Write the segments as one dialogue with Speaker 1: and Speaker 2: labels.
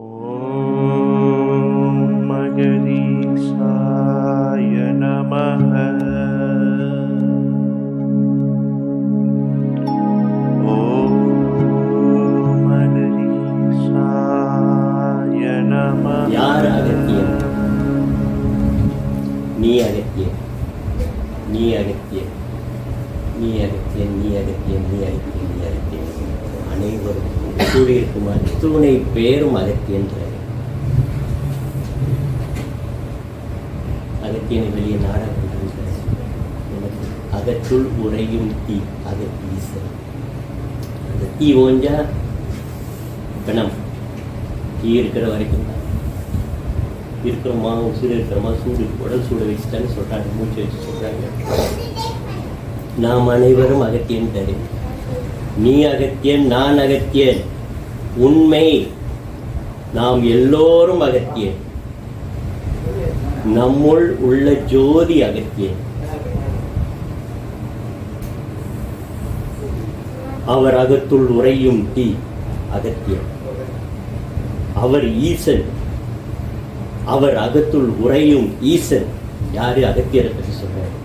Speaker 1: ஓம் மகதீசாய நமஹ. ஓம் மகதீசாய நமஹ.
Speaker 2: யார் அகத்தியன்? நீ அகத்தியன், நீ அகத்தியன், நீ அகத்தியன், நீ அகத்தியன், நீ அகத்தியன், நீ அகத்தியன். அனைவரும் கூடியிருக்கும் அத்துணை பேரும் அகத்தியன்றார். அகத்தியனை வெளியே நாடாக எனக்கு அகத்துள் உறையும் தீ அகத்தீசன். அந்த தீ ஓஞ்சா கணம் தீ இருக்கிற வரைக்கும் தான் இருக்கிறோமா, உசுறு இருக்கிறோமா, சூடு உடல் சூடு வச்சுட்டான்னு சொல்கிறாங்க, மூச்சு வச்சு சொல்கிறாங்க. நாம் அனைவரும் அகத்தியன் தரு. நீ அகத்தியன், நான் அகத்தியன். உண்மை, நாம் எல்லோரும் அகத்தியன். நம்முள் உள்ள ஜோதி அகத்தியன். அவர் அகத்துள் உறையும் தீ அகத்தியன். அவர் ஈசன். அவர் அகத்துள் உறையும் ஈசன். யாரு? அகத்தியரை பற்றி சொல்றாரு.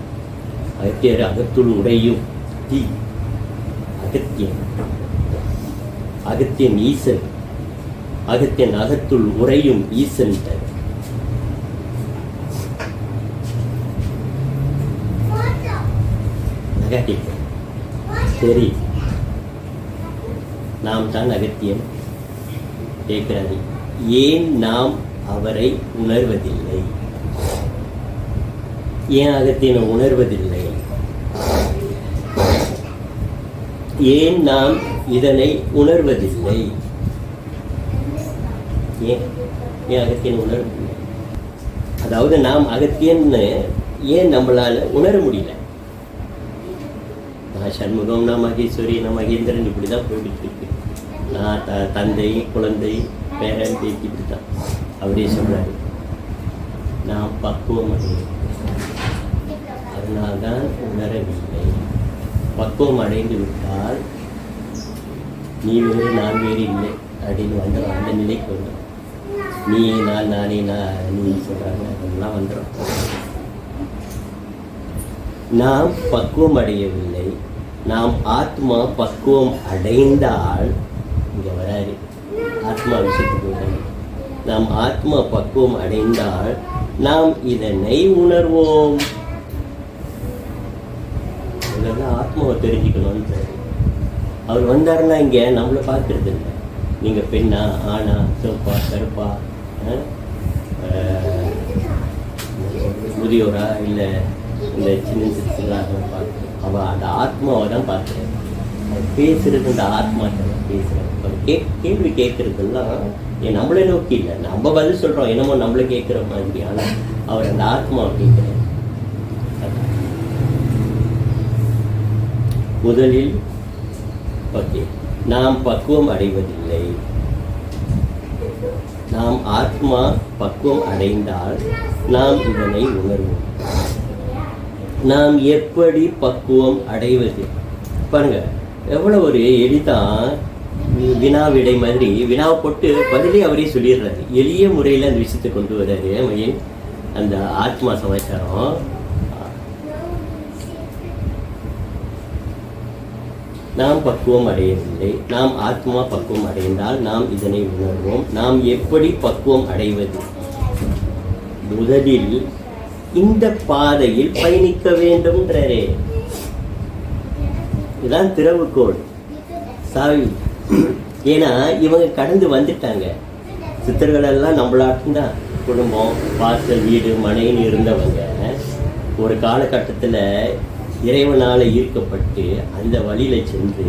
Speaker 2: அகத்தியர் அகத்துள் உறையும் தீ அகத்தியன். அகத்தியன் ஈசன். அகத்தியன் அகத்துள் உறையும் ஈசன். சரி, நாம் தான் அகத்தியன். கேட்கிறாரு, ஏன் நாம் அவரை உணர்வதில்லை? ஏன் அகத்தியனை உணர்வதில்லை? ஏன் நாம் இதனை உணர்வதில்லை? ஏன் அகத்தியன் உணர்வதில்லை? அதாவது நாம் அகத்தியன்னு ஏன் நம்மளால உணர முடியல? நான் சண்முகம், நான் மகேஸ்வரி, நான் மகேந்திரன், இப்படிதான் போயிட்டு இருக்கு. நான் தந்தை, குழந்தை, பேரன், பேத்தி, இப்படித்தான். அப்படியே சொல்றாரு, நான் பக்குவம் அடையும், அதனால்தான் உணரவில்லை. பக்குவம் அடைந்து விட்டால் நீ வேறு நான் வேறு இல்லை அப்படின்னு வந்துடும். அந்த நிலைக்கு வந்துடும். நீ நான், நானே நான், நீ சொல்கிறாங்க, அதெல்லாம் வந்துடும். நாம் பக்குவம் அடையவில்லை. நாம் ஆத்மா பக்குவம் அடைந்தால், இங்கே வராது ஆத்மா விஷயத்துக்கு வராது. நாம் ஆத்மா பக்குவம் அடைந்தால் நாம் இதனை உணர்வோம். இதெல்லாம் ஆத்மாவை தெரிஞ்சுக்கணும்னு அவர் வந்தாருன்னா இங்கே நம்மளை பார்க்கறது இல்லை. நீங்கள் பெண்ணா, ஆனா, சிவப்பா, கருப்பா, முதியோரா, இல்லை இந்த சின்ன சிறுலாம் பார்க்குறேன். அவள் அந்த ஆத்மாவை தான் பார்க்குறேன். அவர் பேசுறது இந்த ஆத்மா தான் பேசுகிறேன். அவர் கேள்வி கேட்குறதுலாம் நம்மளே நோக்கி இல்லை, நம்ம பதில் சொல்கிறோம் என்னமோ நம்மளை கேட்குற மாதிரி. ஆனால் அவர் அந்த ஆத்மாவை கேட்குறார். முதலில் ஓகே, நாம் பக்குவம் அடைவதில்லை. நாம் ஆத்மா பக்குவம் அடைந்தால் நாம் இதனை உணர்வோம். நாம் எப்படி பக்குவம் அடைவது? பாருங்க, எவ்வளோ ஒரு எளிதான் வினா விடை மாதிரி. வினாவை போட்டு பதிலே அவரே சொல்லிடுறாரு. எளிய முறையில் அந்த விஷயத்தை கொண்டு வர்றாரு. அந்த ஆத்மா சமாச்சாரம். நாம் பக்குவம் அடையவில்லை. நாம் ஆத்மா பக்குவம் அடைந்தால் நாம் இதனை உணர்வோம். நாம் எப்படி பக்குவம் அடைவது? முதலில் இந்த பாதையில் பயணிக்க வேண்டும்ன்றே. இதுதான் திறவுகோள், சாவி. ஏன்னா இவங்க கடந்து வந்துட்டாங்க. சித்தர்களெல்லாம் நம்மளாட்டும் குடும்பம், வாசல், வீடு, மனைன்னு இருந்தவங்க ஒரு காலகட்டத்தில் இறைவனால் ஈர்க்கப்பட்டு அந்த வழியில் சென்று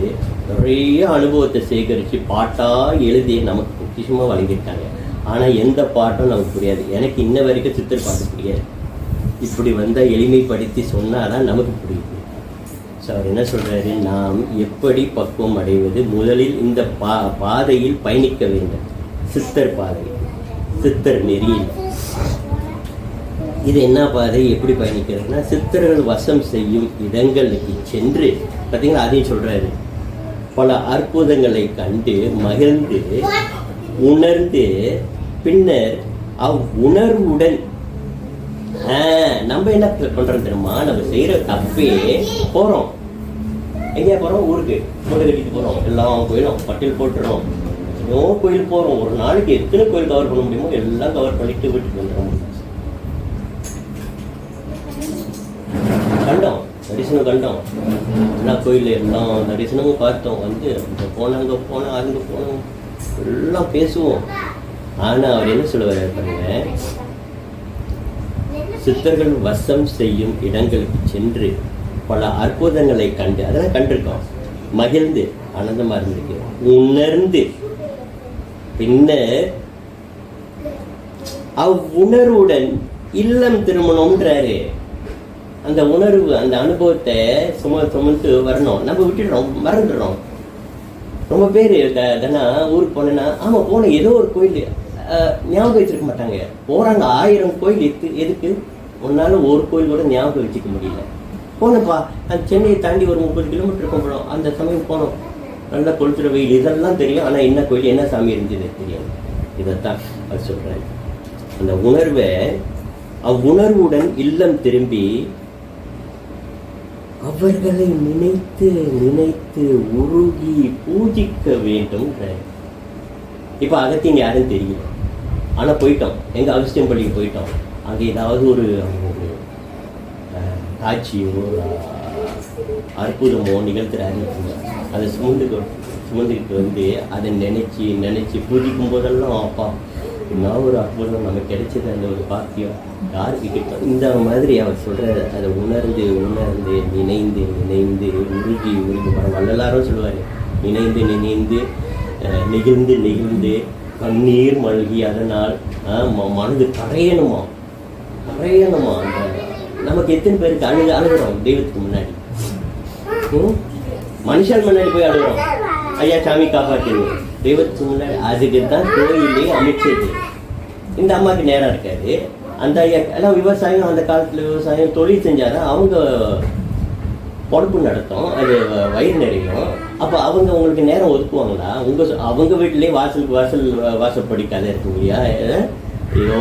Speaker 2: நிறைய அனுபவத்தை சேகரித்து பாட்டாக எழுதி நமக்கு பொக்கிஷமாக வழங்கிட்டாங்க. ஆனால் எந்த பாட்டும் நமக்கு புரியாது. எனக்கு இன்ன வரைக்கும் சித்தர் பாட்டு புரியாது. இப்படி வந்தால் எளிமைப்படுத்தி சொன்னால் தான் நமக்கு புரியுது. ஸோ அவர் என்ன சொல்கிறாரு, நாம் எப்படி பக்குவம் அடைவது? முதலில் இந்த பாதையில் பயணிக்க வேண்டும். சித்தர் பாதை, சித்தர் நெறியில். இது என்ன பாதை? எப்படி பயணிக்கிறதுனா, சித்தர்கள் வசம் செய்யும் இடங்களுக்கு சென்று, பார்த்தீங்கன்னா அதையும் சொல்கிறாரு, பல அற்புதங்களை கண்டு மகிழ்ந்து உணர்ந்து பின்னர் உணர்வுடன் நம்ம என்ன பண்றோம் தெரியுமா, நம்ம செய்யற தப்பே போறோம். எங்கேயா போறோம்? ஊருக்கு மூட்டை கட்டிட்டு போறோம். எல்லாம் கோயிலும் பட்டியல் போட்டுறோம். எவ்வளோ கோயில் போறோம். ஒரு நாளைக்கு எத்தனை கோயில் கவர் பண்ண முடியுமோ எல்லாம் கவர் பண்ணிட்டு வீட்டுக்கு வந்துடுறோம். கண்டோம், தரிசனம் கண்டோம். எல்லா கோயிலில் எல்லாம் தரிசனமும் பார்த்தோம். வந்து போனாங்க போனோம், அங்கே போனோம், எல்லாம் பேசுவோம். ஆனால் அவர் என்ன சொல்லுவார் பாருங்க, சித்தர்கள் வசம் செய்யும் இடங்களுக்கு சென்று பல அற்புதங்களை கண்டு, அதெல்லாம் கண்டிருக்கோம், மகிழ்ந்து ஆனந்தமா இருந்திருக்கு. உணர்ந்து பின்னர் அவ்வுணர்வுடன் இல்லம் திருமணம்ன்றாரு. அந்த உணர்வு, அந்த அனுபவத்தை சுமந்து வரணும். நம்ம விட்டுடுறோம், மறந்துடுறோம். ரொம்ப பேர் தானே ஊருக்கு போனேன்னா, ஆமாம் போனேன், ஏதோ ஒரு கோயில் ஞாபகம் வச்சிருக்க மாட்டாங்க. போகிறாங்க 1000 கோயில். எதுக்கு? ஒன்னால ஒரு கோயில் கூட ஞாபகம் வச்சுக்க முடியல. போனப்பா, அந்த சென்னையை தாண்டி ஒரு 30 கிலோமீட்டர் போகிறோம். அந்த சமயம் போனோம், நல்லா கொளுத்துற வெயில், இதெல்லாம் தெரியும். ஆனால் என்ன கோயில், என்ன சாமி இருந்தது தெரியாது. இதைத்தான் அது சொல்கிறாரு. அந்த உணர்வை அவ்வுணர்வுடன் இல்லம் திரும்பி அவர்களை நினைத்து நினைத்து உருகி பூஜிக்க வேண்டும். இப்போ அகத்தியங்க யாரும் தெரியல, ஆனால் போயிட்டோம். எங்கள் அகஸ்தியம்பள்ளிக்கு போயிட்டோம். அங்கே ஏதாவது ஒரு காட்சியோ அற்புதமோ நிகழ்த்துறாரு. அதை சுமந்துக்கிட்டு வந்து அதை நினைச்சு பூஜிக்கும் போதெல்லாம், அப்பா என்ன ஒரு அற்புதம் நமக்கு கிடைச்சது, அந்த ஒரு பாக்கியம் யாருக்கு கிட்டோம். இந்த மாதிரி அவர் சொல்ற அதை உணர்ந்து உணர்ந்து நினைந்து நினைந்து உருகி வள்ளலாரும் சொல்லுவார், நினைந்து நினைந்து நெகிழ்ந்து நெகிழ்ந்து கண்ணீர் மல்கி அதனால் மனது கரையணுமா. அந்த நமக்கு எத்தனை பேருக்கு அழுகிறோம் தெய்வத்துக்கு முன்னாடி, மனுஷன் முன்னாடி போய் அழுகிறோம், ஐயா சாமி காப்பாற்றுங்க. தெய்வத்துக்கு முன்னாடி அதுக்கு தான் கோயிலே அமைச்சது. இந்த அம்மாவுக்கு நேரம் இருக்காது. அந்த ஐயா எல்லாம் விவசாயம், அந்த காலத்தில் விவசாயம் தொழில் செஞ்சாதான் அவங்க பொறுப்பு நடத்தும், அது வயிறு நிறையும். அப்போ அவங்க உங்களுக்கு நேரம் ஒதுக்குவாங்களா? அவங்க வீட்டிலேயே வாசப்படி கதை இருக்கும் இல்லையா? ஐயோ,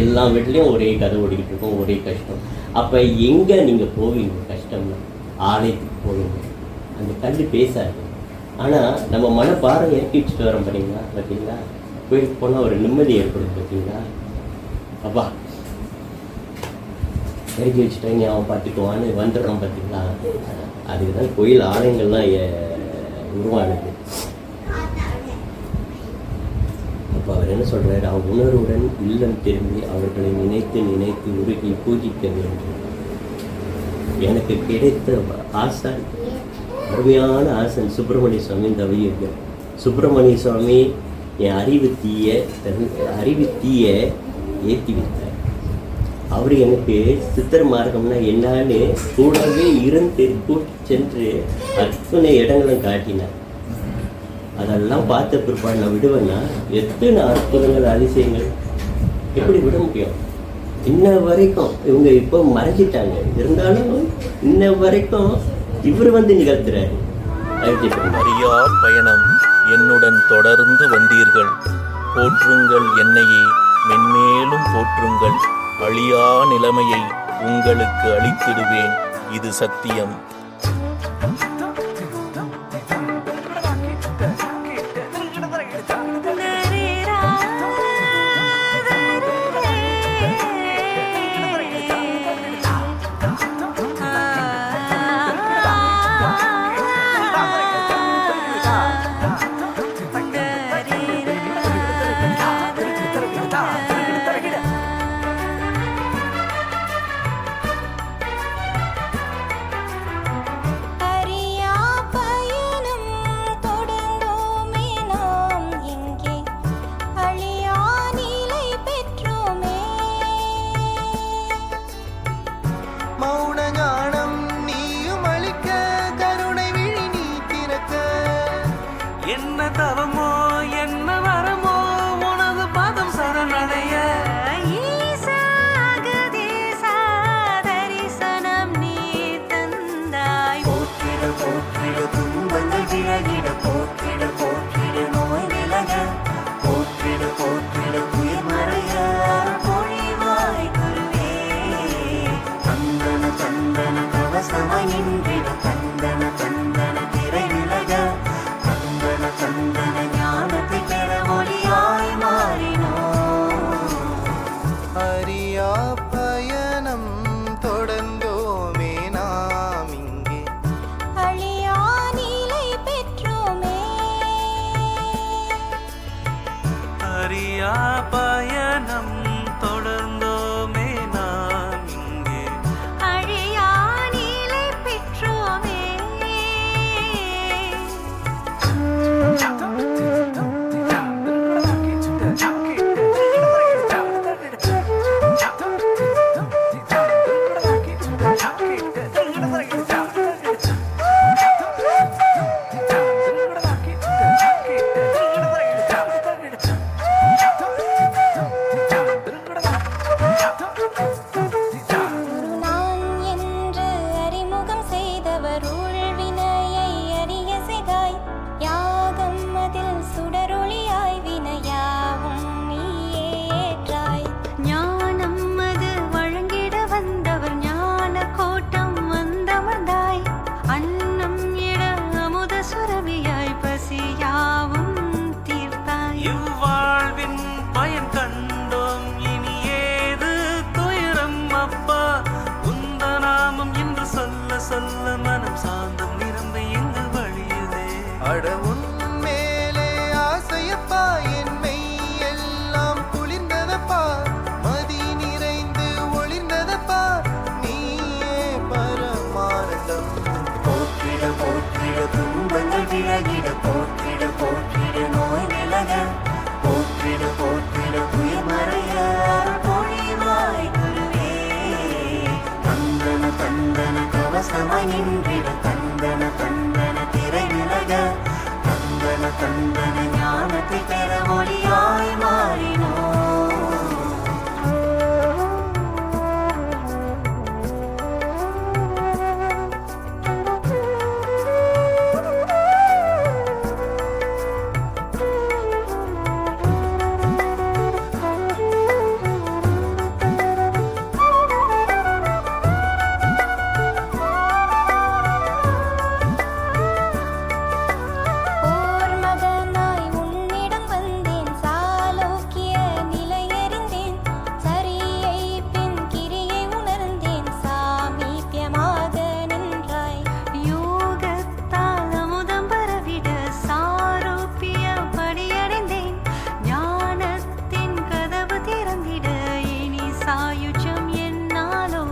Speaker 2: எல்லா வீட்லேயும் ஒரே கதை ஓடிக்கிட்டு இருக்கும், ஒரே கஷ்டம். அப்போ எங்கே நீங்கள் போவீங்க? கஷ்டம்னா ஆலயத்துக்கு போவீங்க. அந்த கல்வி பேசாது. ஆனால் நம்ம மனப்பாரம் இறக்கி வச்சுட்டு வரோம் பார்த்தீங்களா? கோயிலுக்கு போனால் ஒரு நிம்மதி ஏற்படும் பார்த்தீங்களா? அப்பா இறக்கி வச்சுட்டாங்க, அவன் பார்த்துக்குவான்னு வந்துடுறோம் பார்த்தீங்களா? அதுக்கு தான் கோயில் ஆலயங்கள்லாம் உருவானது. அப்போ அவர் என்ன சொல்கிறார், அவன் உணர்வுடன் இல்லம் திரும்பி அவர்களை நினைத்து நினைத்து உருகி பூஜிக்க வேண்டும். எனக்கு கிடைத்த ஆசான், அருமையான ஆசன் சுப்பிரமணிய சுவாமி. இந்த வையர்கள் சுப்பிரமணிய சுவாமி என் அறிவு தீய ஏற்றி விட்டார். அவர் எனக்கு சித்தர் மார்க்கம்னா என்னன்னு கூடவே இருந்து கூட்டி சென்று அத்தனை இடங்களும் காட்டினார். அதெல்லாம் பார்த்த பிற்பாடு நான் விடுவேன்னா எத்தனை அற்புதங்கள் அதிசயங்கள் எப்படி விட முடியும்? இன்ன வரைக்கும் இவங்க இப்போ மறைச்சிட்டாங்க, இருந்தாலும் இன்ன வரைக்கும் இவர் வந்து நிகழ்த்துறாரு.
Speaker 3: அறியார் பயணம் என்னுடன் தொடர்ந்து வந்தீர்கள். போற்றுங்கள் என்னையே, மென்மேலும் போற்றுங்கள். அழியா நிலைமையை உங்களுக்கு அளித்திடுவேன், இது சத்தியம்.
Speaker 4: அறியா பயணம் தொடர்ந்தோமே நாம் இங்கே
Speaker 5: அழியா நீலை பெற்றோமே நான் என்று அறிமுகம் செய்தவர் உள்வினையை அறிய செய்தாய் யாகம் அதில் சுடரொளியாய் வினையாவும் நீயே ஏற்றாய் ஞானம் அது வழங்கிட வந்தவர் ஞான கோட்டம் வந்தமர்ந்தாய் அன்னம் இட அமுத சுரபியாய் பசியாவும் தீர்த்தாய்
Speaker 4: இவ்வாழ்வின் பயன் கண்டோம் இனி ஏது துயரம் அப்பா உந்த நாமம் என்று சொல்ல சொல்ல மனம் சாந்தம் நிரம்பி எங்கு வழியுதே
Speaker 6: அட உன் மேலே ஆசையப்பா என் மெய் எல்லாம் குளிர்ந்ததப்பா மதி நிறைந்து ஒளிர்ந்ததப்பா நீயே பரமானந்தம்
Speaker 2: போற்றிட போற்றிட துன்பங்கள் விலகிட போற்றிட போற்றிட நோய் விலக போற்றிட போற்றிட துயமறைய பொழிவாய் குருவே தந்தன தந்தன கவசமாய் நின்றிட தந்தன தந்தன திரை விலக தந்தன தந்தன ஞானத்தை பெற ஒளியாய் மாறினோ
Speaker 5: ஓர் மகனாய் உன்னிடம் வந்தேன் சாலோக்கிய நிலையறிந்தேன் சரியை பின் கிரியை உணர்ந்தேன் சாமீபியமாக நின்றாய் யோகத்தால் அமுதம் பரவிட சாரோப்பிய படியடைந்தேன் ஞானத்தின் கதவு திறந்திட இனி சாயுஜம் என்னாலோ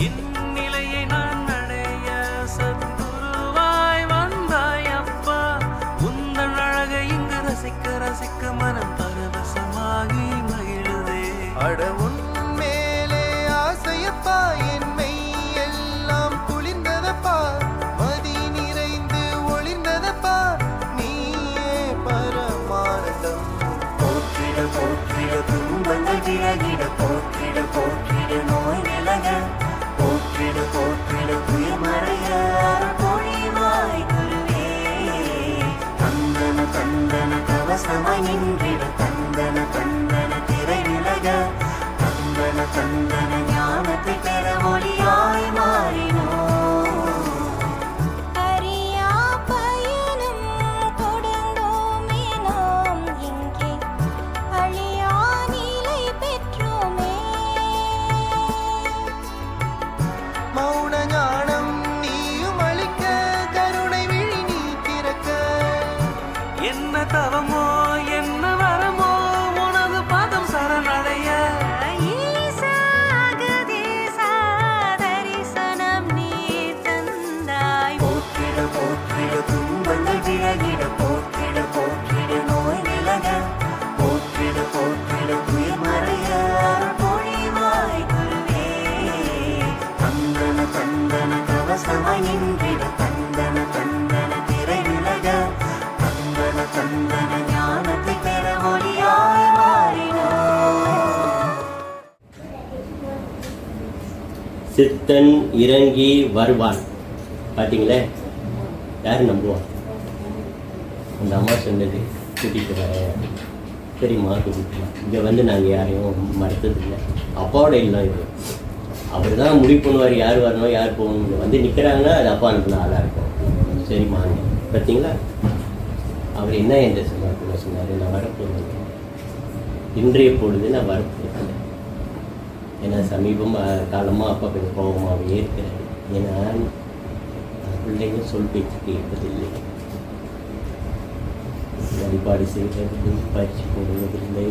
Speaker 4: இந்நிலையை நான் அடைய சத்குருவாய் வந்தாய் அப்பா உந்தன் அழகை இங்கு ரசிக்க ரசிக்க மனம் பரவசமாகி மகிழுதே
Speaker 6: அட உன் மேலே ஆசையப்பா என் மெய் எல்லாம் குளிர்ந்ததப்பா மதி நிறைந்து ஒளிர்ந்ததப்பா நீயே பரமானந்தம்
Speaker 2: போற்றிட போற்றிட துன்பங்கள் விலகிட போற்றிட போற்றிட நோய் விலக போற்றிட போற்றிட துயமறைய பொழிவாய் குருவே தந்தன தந்தன கவசமாய் நின்றிட தந்தன தந்தன திரை விலக தந்தன தந்தன ஞானத்தை பெற ஒளியாய் மாறினோ
Speaker 5: அறியா பயணம் தொடர்ந்தோமே நாம் இங்கே அழியா நிலை பெற்றோமே
Speaker 6: மௌன ஞானம் நீயும் அளிக்க கருணை விழி நீ திறக்க
Speaker 4: என்ன தவமோ என்ன வரமோ உனது பாதம் சரணடைய
Speaker 5: ஈசாகதேசா தரிசனம் நீ தந்தாய்
Speaker 2: போற்றிட போற்றிட துன்பங்கள் விலகிட போற்றிட போற்றிட நோய் விலக போற்றிட போற்றிட துயமறைய பொழிவாய் குருவே தந்தன தந்தன கவசமாய் நின்றிட தந்தன தந்தன திரை விலக தந்தன தந்தன ஞானத்தை பெற ஒளியாய் மாறினோ சித்தன் இறங்கி வருவான் பார்த்தீங்களே யார் நம்புவான் அந்த அம்மா சொன்னது கூட்டிகிட்டு வரேன் சரிம்மா கூட்டிகிட்டு இங்கே வந்து நாங்கள் யாரையும் மறுத்ததில்லை அப்பாவோட இல்லம் இது அவர் தான் முடிவு பண்ணுவார் யார் வரணும் யார் போகணும் வந்து நிற்கிறாங்கன்னா அது அப்பா அனுப்பின ஆளாக இருக்கும் சரிம்மா பார்த்தீங்களா அவர் என்ன என்ற சொன்னார் நான் வரப்போகிறேன் இன்றைய பொழுது நான் வரப்போகிறேன் ஏன்னா காலமாக அப்பா கொஞ்சம் கோபமாகவே இருக்கிறாரு ஏன்னா பிள்ளைங்க சொல் பேச்சு கேட்பதில்லை வழிபாடு செய்வதில்லை, பயிற்சி போடுவதில்லை,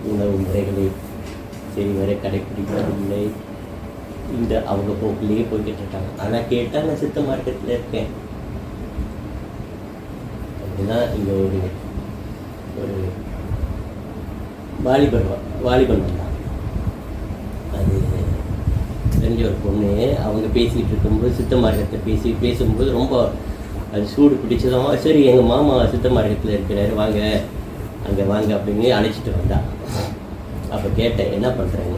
Speaker 2: உணவு முறைகளை சரிவரை கடைப்பிடிப்பதில்லை. இந்த அவங்க போக்கிலேயே போய்கிட்டு இருக்காங்க. ஆனால் கேட்டால் நான் சித்த மார்க்கெட்டில் இருக்கேன். அப்படிதான் இங்கே ஒரு வாலிபன் வந்தான். அது தெரிஞ்ச ஒரு பொண்ணு. அவங்க பேசிகிட்டு இருக்கும்போது சித்த மார்க்கத்தை பேசும்போது ரொம்ப அது சூடு பிடிச்சதான். சரி, எங்கள் மாமா சித்த மார்க்கத்தில் இருக்கிறாரு, வாங்க அங்கே வாங்க அப்படின்னு அழைச்சிட்டு வந்தா. அப்போ கேட்டேன், என்ன பண்ணுறாங்க?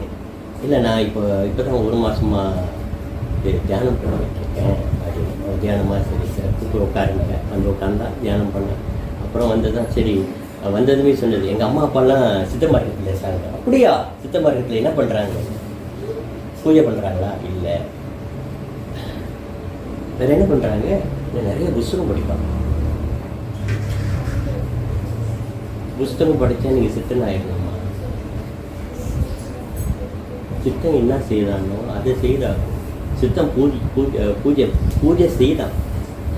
Speaker 2: இல்லை, நான் இப்போ தான் 1 மாதமாக தியானம் பண்ணிட்டுருக்கேன் அப்படின்னு. தியானமாக சரி சார், கூப்பிட்டு உட்காருங்க. வந்து உட்காந்தா தியானம் பண்ணேன். அப்புறம் வந்ததான். சரி, வந்ததுமே சொன்னது, எங்கள் அம்மா அப்பாலாம் சித்த மார்க்கத்தில் இருக்காங்க. அப்படியா? சித்த மார்க்கத்தில் என்ன பண்ணுறாங்க? பூஜை பண்ணுறாங்களா? இல்லை. வேறு என்ன பண்ணுறாங்க? நிறைய புஸ்தகம் படிப்பாங்க. புஸ்தகம் படித்தா நீங்கள் சித்தன் ஆகிடணுமா? சித்தம் என்ன செய்தானோ அதை செய்தார். சித்தம் பூஜை செய்தான்,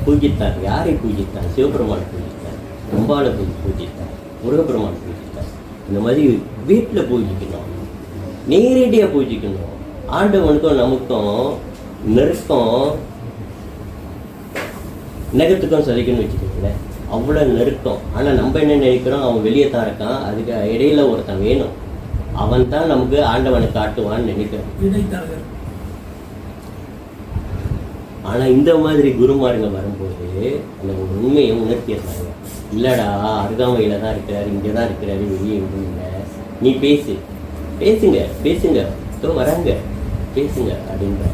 Speaker 2: பூஜித்தான். யாரை பூஜித்தான்? சிவபெருமான் பூஜித்தான், அம்பாளை பூஜித்தான், முருகப்பெருமான் பூஜித்தான். இந்த மாதிரி வீட்டில் பூஜிக்கணும், நேரடியாக பூஜிக்கணும். ஆண்டவனுக்கும் நமக்கும் நெருக்கம் நெகத்துக்கும் சலிக்கணும்னு வச்சுக்கோங்களேன். அவ்வளோ நெருக்கம். ஆனால் நம்ம என்ன நினைக்கிறோம், அவன் வெளியே தான் இருக்கான், அதுக்கு இடையில ஒருத்தன் வேணும், அவன் தான் நமக்கு ஆண்டவனை காட்டுவான்னு நினைக்கிறோம். ஆனால் இந்த மாதிரி குருமாருங்க வரும்போது அந்த உண்மையை உணர்த்திடுறாங்க. இல்லைடா, அருகாமையில் தான் இருக்கிறாரு, இங்கே தான் இருக்கிறாரு, வெளியே எதுவும் இல்லை, நீ பேசுங்க வராங்க, பேசுங்க அப்படின்ற.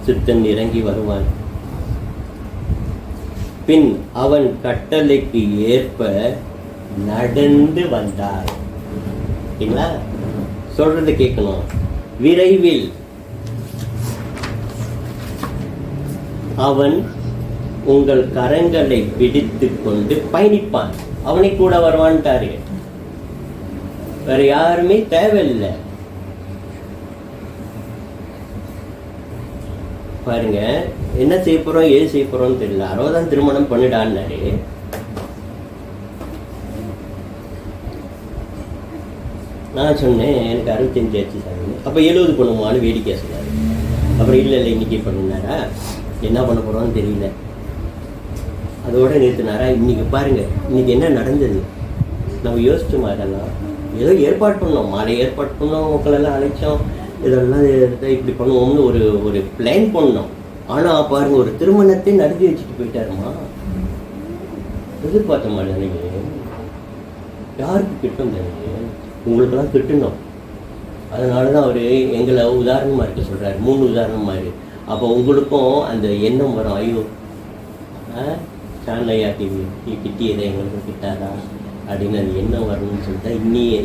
Speaker 2: சித்தன் இறங்கி வருவான். பின் அவன் கட்டளைக்கு ஏற்ப நடந்து வந்தார். சரிங்களா? சொல்றது கேட்கணும். விரைவில் அவன் உங்கள் கரங்களை பிடித்து கொண்டு பயணிப்பான். அவனை கூட வருவான்ட்டாரு. வேற யாருமே தேவையில்லை. பாருங்க, என்ன செய்ய போறோம், ஏது செய்ய போறோம்னு தெரியல. 60ஆம் திருமணம் பண்ணிடான்னாரு. நான் சொன்னேன், எனக்கு 65 ஆச்சு சார். அப்போ 70 பண்ணுமான்னு வேடிக்கை சொன்னார். அப்புறம் இல்லை இன்னைக்கு பண்ணினாரா, என்ன பண்ண போறோம்னு தெரியல, அதோட நிறுத்தினாரா. இன்னைக்கு பாருங்க, இன்னைக்கு என்ன நடந்தது நம்ம யோசிச்சோமா? அதெல்லாம் ஏதோ ஏற்பாடு பண்ணோம், மாலை ஏற்பாடு பண்ணோம், மக்களெல்லாம் அழைச்சோம், இதெல்லாம் இப்படி பண்ணுவோம்னு ஒரு பிளான் பண்ணோம். ஆனால் பாருங்க, ஒரு திருமணத்தை நடத்தி வச்சுட்டு போயிட்டாருமா. எதிர்பார்த்த மாதிரி யாருக்கு கிட்டும் தானே, உங்களுக்கெல்லாம் கிட்டணும். அதனால தான் அவர் எங்களை உதாரணமாக இருக்க சொல்கிறார், 3 உதாரணம் மாதிரி. அப்போ உங்களுக்கும் அந்த எண்ணம் வரும், ஐயோ சாண்டையா கிட்டியதை எங்களுக்கும் கிட்டாரா அப்படின்னு அந்த எண்ணம் வரணும்னு சொல்லிட்டா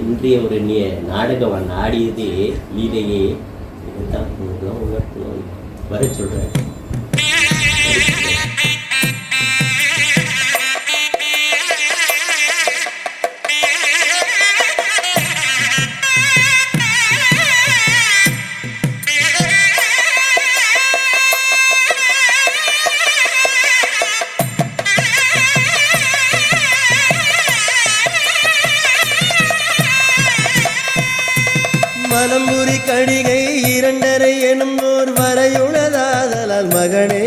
Speaker 2: இன்றைய ஒரு நாடகம் ஆடியதே லீலையே இதுதான் உங்களுக்குலாம் உணர்த்தணும் வர சொல்கிறேன்.
Speaker 6: மனமுறி கடிகை 2.5 எனும் ஓர் வரையுள்ளதாதலால் மகனே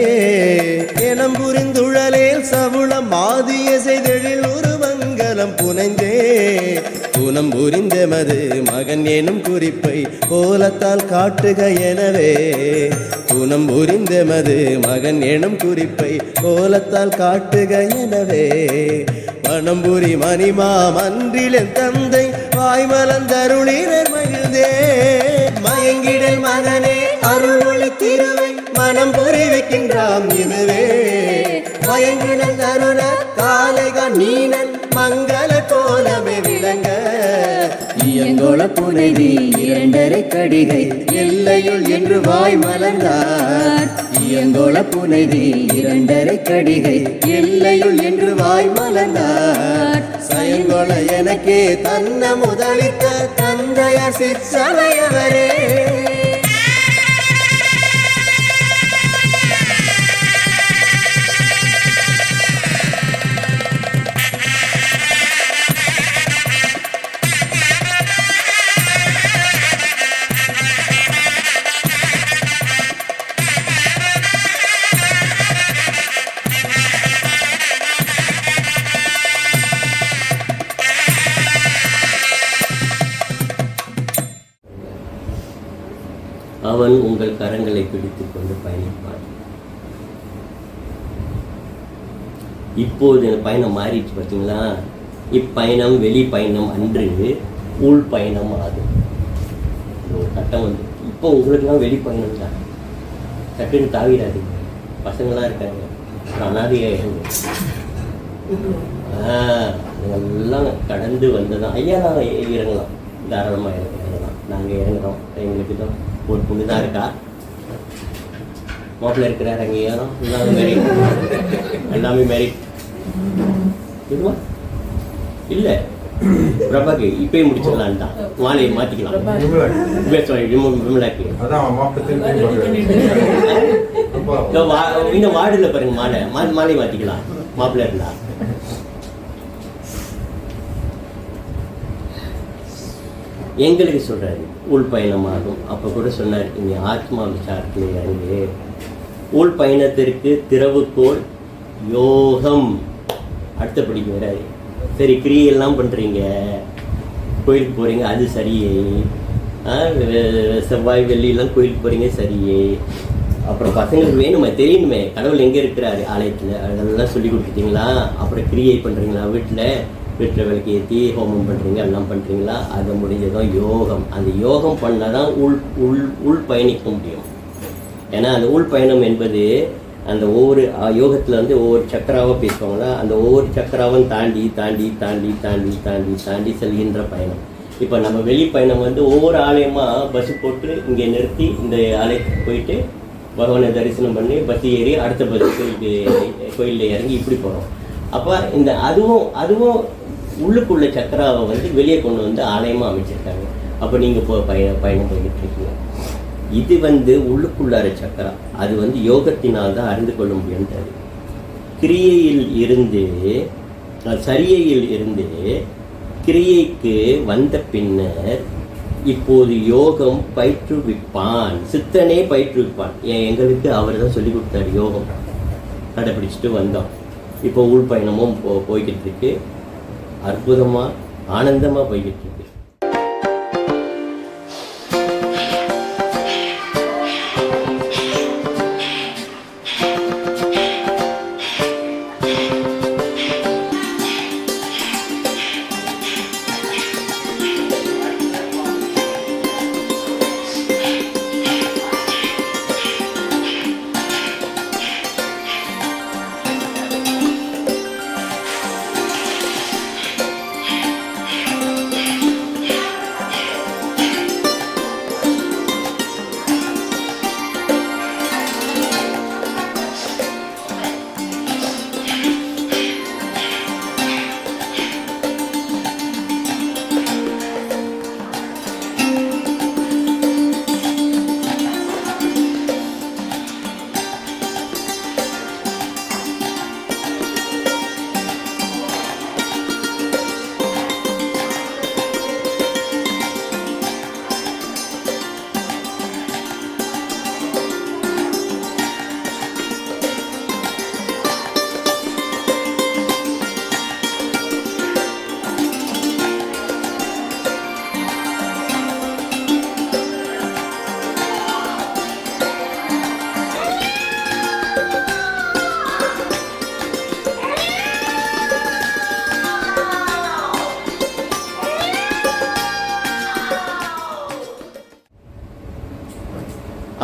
Speaker 6: எனம் புரிந்துழலேல் சவுளம் ஆதிய செய்தெழில் ஒரு மங்கலம் புனைந்தே குணம் புரிந்தமது மகன் எனும் குறிப்பை கோலத்தால் காட்டுக எனவே குணம் புரிந்தமது மகன் எனும் குறிப்பை கோலத்தால் காட்டுக எனவே மணம்புரி மணிமா மன்றிலன் தந்தை வாய்மலந்தருளினர் மகிழ்ந்தே மயங்கிடல் மகனே அருள்மொழி திருவை மனம் புரி வைக்கின்றாம் இதுவே மயங்கிடல் தருண காலைகான் நீனன் மங்கள கோலமே விளங்க இயங்கோள புனைதி 2.5 கடிகை எல்லையுள் என்று வாய் மலர்ந்தார் இயங்கோள புனைதி 2.5 கடிகை எல்லையுள் என்று வாய் மலர்ந்தார் சயங்கோள எனக்கே தன்ன முதலித்த தந்தையார் சிற்சமயவரே
Speaker 2: அவன் உங்கள் கரங்களை பிடித்துக் கொண்டு பயணிப்பான். இப்போது இந்த பயணம் மாறிடுச்சு பார்த்தீங்களா? இப்பயணம் வெளி பயணம் அன்று உள் பயணம் ஆகும். ஒரு கட்டம் வந்து இப்போ உங்களுக்குலாம் வெளி பயணம் தான். சட்டுன்னு தாவிடாதீங்க. பசங்களாம் இருக்காங்க, அனாதையாக இருங்க. அதெல்லாம் கடந்து வந்ததான். ஐயா நாங்கள் இறங்கலாம், தாராளமாக இறங்கலாம். நாங்கள் இறங்குறோம். எங்களுக்கு தான் ஒரு பொண்ணு தான் இருக்கா, மாப்பிள்ளை இருக்கிறார். அங்கே ஏறோம், எல்லாமே மேரிட், எல்லாமே மேரிட். இதுவா இல்லை பிரபாக்கு இப்பயே முடிச்சிடலான் தான். மாலையை மாற்றிக்கலாம். விமலாக்கு இன்னும் வார்டில் பாருங்க, மாலையை மாற்றிக்கலாம். மாப்பிள்ளை இருந்தா எங்களுக்கு சொல்றாரு உள் பயணமாகும். அப்போ கூட சொன்னார், இங்கே ஆத்மா விசாரத்தில் இறங்கு. உள் பயணத்திற்கு திறவுகோல் யோகம். அடுத்தபடிக்கு வராது. சரி, கிரியெல்லாம் பண்ணுறீங்க, கோயிலுக்கு போகிறீங்க, அது சரியே. செவ்வாய் வெள்ளியெல்லாம் கோயிலுக்கு போகிறீங்க, சரியே. அப்புறம் பசங்களுக்கு வேணுமே, தெரியணுமே கடவுள் எங்கே இருக்கிறாரு ஆலயத்தில், அதெல்லாம் சொல்லி கொடுத்துட்டீங்களா? அப்புறம் கிரியை பண்ணுறீங்களா? வீட்டில் விளக்கு ஏற்றி ஹோமம் பண்ணுறீங்க, எல்லாம் பண்ணுறீங்களா? அது முடிஞ்சதும் யோகம். அந்த யோகம் பண்ணால் தான் உள் பயணிக்க முடியும். ஏன்னா அந்த உள் பயணம் என்பது அந்த ஒவ்வொரு யோகத்தில் வந்து ஒவ்வொரு சக்கராவாக பேசுவாங்களா, அந்த ஒவ்வொரு சக்கராவும் தாண்டி தாண்டி தாண்டி தாண்டி தாண்டி தாண்டி செல்கின்ற பயணம். இப்போ நம்ம வெளி பயணம் வந்து ஒவ்வொரு ஆலயமாக பஸ்ஸு போட்டு இங்கே நிறுத்தி இந்த ஆலயத்துக்கு போயிட்டு பகவானை தரிசனம் பண்ணி பஸ் ஏறி அடுத்த பஸ் கோயிலில் இறங்கி இப்படி போகிறோம். அப்போ இந்த அதுவும் உள்ளுக்குள்ள சக்கராவை வந்து வெளியே கொண்டு வந்து ஆலயமாக அமைச்சிருக்காங்க. அப்போ நீங்கள் பயணம் போய்கிட்டு இருக்கீங்க. இது வந்து உள்ளுக்குள்ளார சக்கரா. அது வந்து யோகத்தினால் தான் அறிந்து கொள்ள முடியுன்றது. கிரியையில் இருந்து சரியையில் இருந்து கிரியைக்கு வந்த பின்னர் இப்போது யோகம் பயிற்றுவிப்பான். சித்தனே பயிற்றுவிப்பான். எங்களுக்கு அவர் தான் சொல்லி கொடுத்தாரு யோகம். கடைப்பிடிச்சிட்டு வந்தோம். இப்போ உள் பயணமும் போய்கிட்டு இருக்கு. அற்புதமாக ஆனந்தமாக போய்கிட்டு இருக்கு.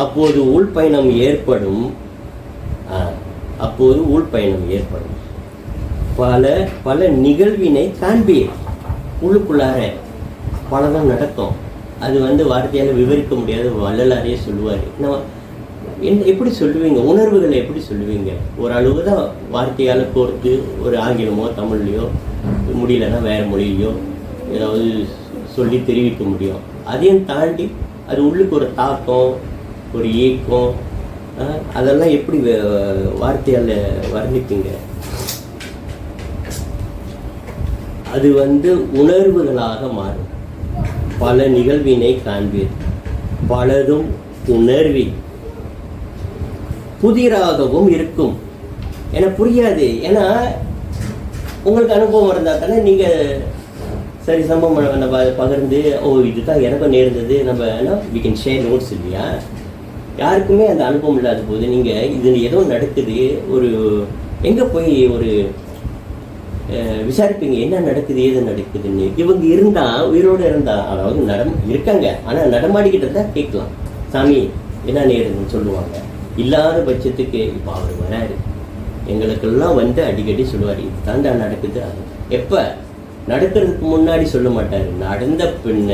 Speaker 2: அப்போது உள்பயணம் ஏற்படும். பல நிகழ்வினை காண்பீர். உள்ளுக்குள்ளார பலதான் நடக்கும். அது வந்து வார்த்தையால் விவரிக்க முடியாது. வள்ளலாரே சொல்லுவார். எப்படி சொல்லுவீங்க? உணர்வுகளை எப்படி சொல்லுவீங்க? ஒரு அளவு தான் வார்த்தையால் கோர்த்து ஒரு ஆங்கிலமோ தமிழ்லையோ முடியலன்னா வேறு மொழியிலையோ ஏதாவது சொல்லி தெரிவிக்க முடியும். அதையும் தாண்டி அது உள்ளுக்கு ஒரு தாக்கம், ஒரு ஏக்கம், அதெல்லாம் எப்படி வார்த்தையால் வர்ணிப்பீங்க? அது வந்து உணர்வுகளாக மாறும். பல நிகழ்வினை காண்பீர், பலதும் உணர்வில் புதிராகவும் இருக்கும். ஏன்னா புரியாது. ஏன்னா உங்களுக்கு அனுபவம் இருந்தால் தானே நீங்கள் சரி சம்பவம் நம்ம பகிர்ந்து, ஓ இதுதான் எனக்கும் நேர்ந்தது, நம்ம வி கேன் ஷேர் நோட்ஸ் இல்லையா? யாருக்குமே அந்த அனுபவம் இல்லாத போது நீங்கள் இது ஏதோ நடக்குது, ஒரு எங்கே போய் ஒரு விசாரிப்பீங்க என்ன நடக்குது ஏது நடக்குதுன்னு. இவங்க இருந்தால் உயிரோடு இருந்தால், அதாவது இருக்காங்க ஆனால் நடமாடிக்கிட்டு தான் கேட்கலாம், சாமி என்ன நேருதுன்னு சொல்லுவாங்க. இல்லாத பட்சத்துக்கு இப்போ அவர் வராரு, எங்களுக்கெல்லாம் வந்து அடிக்கடி சொல்லுவார் இது தாண்டா நடக்குது. அது எப்போ நடக்கிறதுக்கு முன்னாடி சொல்ல மாட்டார், நடந்த பின்ன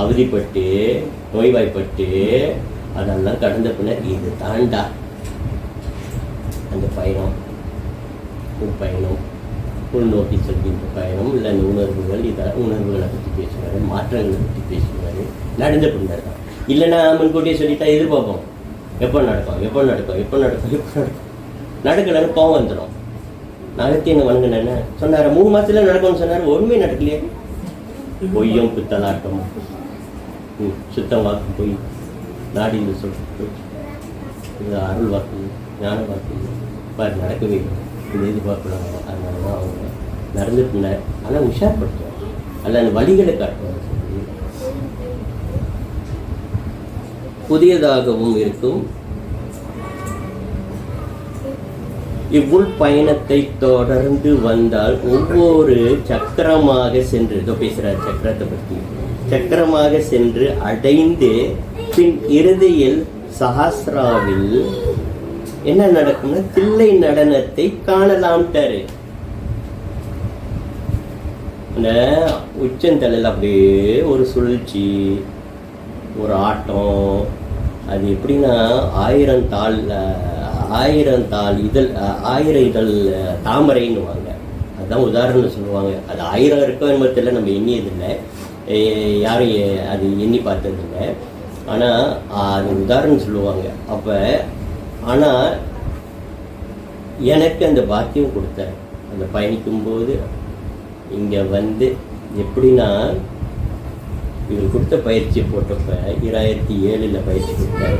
Speaker 2: அவதிப்பட்டு நோய்வாய்ப்பட்டு அதெல்லாம் கடந்த பின்னர் இது தாண்டா அந்த பயணம், ஒரு பயணம் உள்நோக்கி செல்கின்ற பயணம், இல்லை அந்த உணர்வுகள், இதெல்லாம் உணர்வுகளை பற்றி பேசுவார், மாற்றங்களை பற்றி பேசுவார். நடந்த பின்னர் தான். இல்லைன்னா முன்கூட்டியே சொல்லிட்டா எதிர்பார்ப்போம் எப்போ நடக்கும் எப்போ நடக்கும் எப்போ நடக்கும் எப்போ நடக்கும். நடக்கலன்னு கோவம் வந்துடும். நகர்த்தின்னு வணங்கினேன்னு சொன்னார், 3 மாதத்துல நடக்கும்னு சொன்னார், ஒன்றுமே நடக்கலையே. பொய்யும் பித்தலாட்டம், சுத்தம் வாக்கு போய் நாடியில் சொல்லிட்டு இது அருள் வாக்கு ஞான வாக்கு பாரு நடக்கவே இல்லை. இது எதிர்பார்க்கலாம். அதனால தான் அவங்க நடந்துட்டுனார். ஆனால் உஷார்படுத்துவார், அல்ல அந்த வழிகளை காட்டுவார். புதியதாகவும் இருக்கும். இவ்வுள் பயணத்தை தொடர்ந்து வந்தால் ஒவ்வொரு சக்கரமாக சென்று, இதோ பேசுகிறார் சக்கரத்தை பற்றி, சக்கரமாக சென்று அடைந்து பின் இறுதியில் சஹஸ்ராவில் என்ன நடக்கும்னா தில்லை நடனத்தை காணலாம்ட்டாரு. அந்த உச்சந்தலையில் அப்படியே ஒரு சுழற்சி, ஒரு ஆட்டம். அது எப்படின்னா 1000 தாள் இதழ் 1000 இதழ் தாமரைன்னுவாங்க. அதுதான் உதாரணம் சொல்லுவாங்க. அது 1000 இருக்கோ என்பதில் நம்ம எண்ணியதில்லை, யாரும் அது எண்ணி பார்த்ததில்லை. ஆனால் அது உதாரணம் சொல்லுவாங்க. அப்போ ஆனால் எனக்கு அந்த பாக்கியம் கொடுத்தார். அந்த பயணிக்கும்போது இங்கே வந்து எப்படின்னா இவர் கொடுத்த பயிற்சியை போட்டப்ப 2007 பயிற்சி கொடுத்தாரு.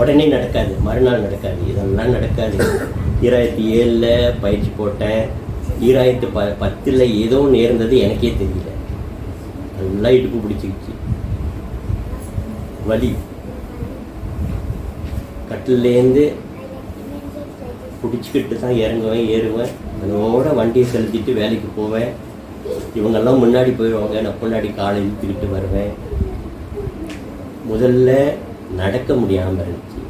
Speaker 2: உடனே நடக்காது, மறுநாள் நடக்காது, இதெல்லாம் நடக்காது. 2007 பயிற்சி போட்டேன். 2010 ஏதோ நேர்ந்தது எனக்கே தெரியல. நல்லா இடுப்பு பிடிச்சிக்கிச்சு, வலி. கட்டிலேருந்து பிடிச்சிக்கிட்டு தான் இறங்குவேன் ஏறுவேன். அதோட வண்டியை செலுத்திட்டு வேலைக்கு போவேன். இவங்கெல்லாம் முன்னாடி போயிடுவாங்க, நான் முன்னாடி காலை இழுத்துக்கிட்டு வருவேன். முதல்ல நடக்க முடியாமல் இருந்துச்சு,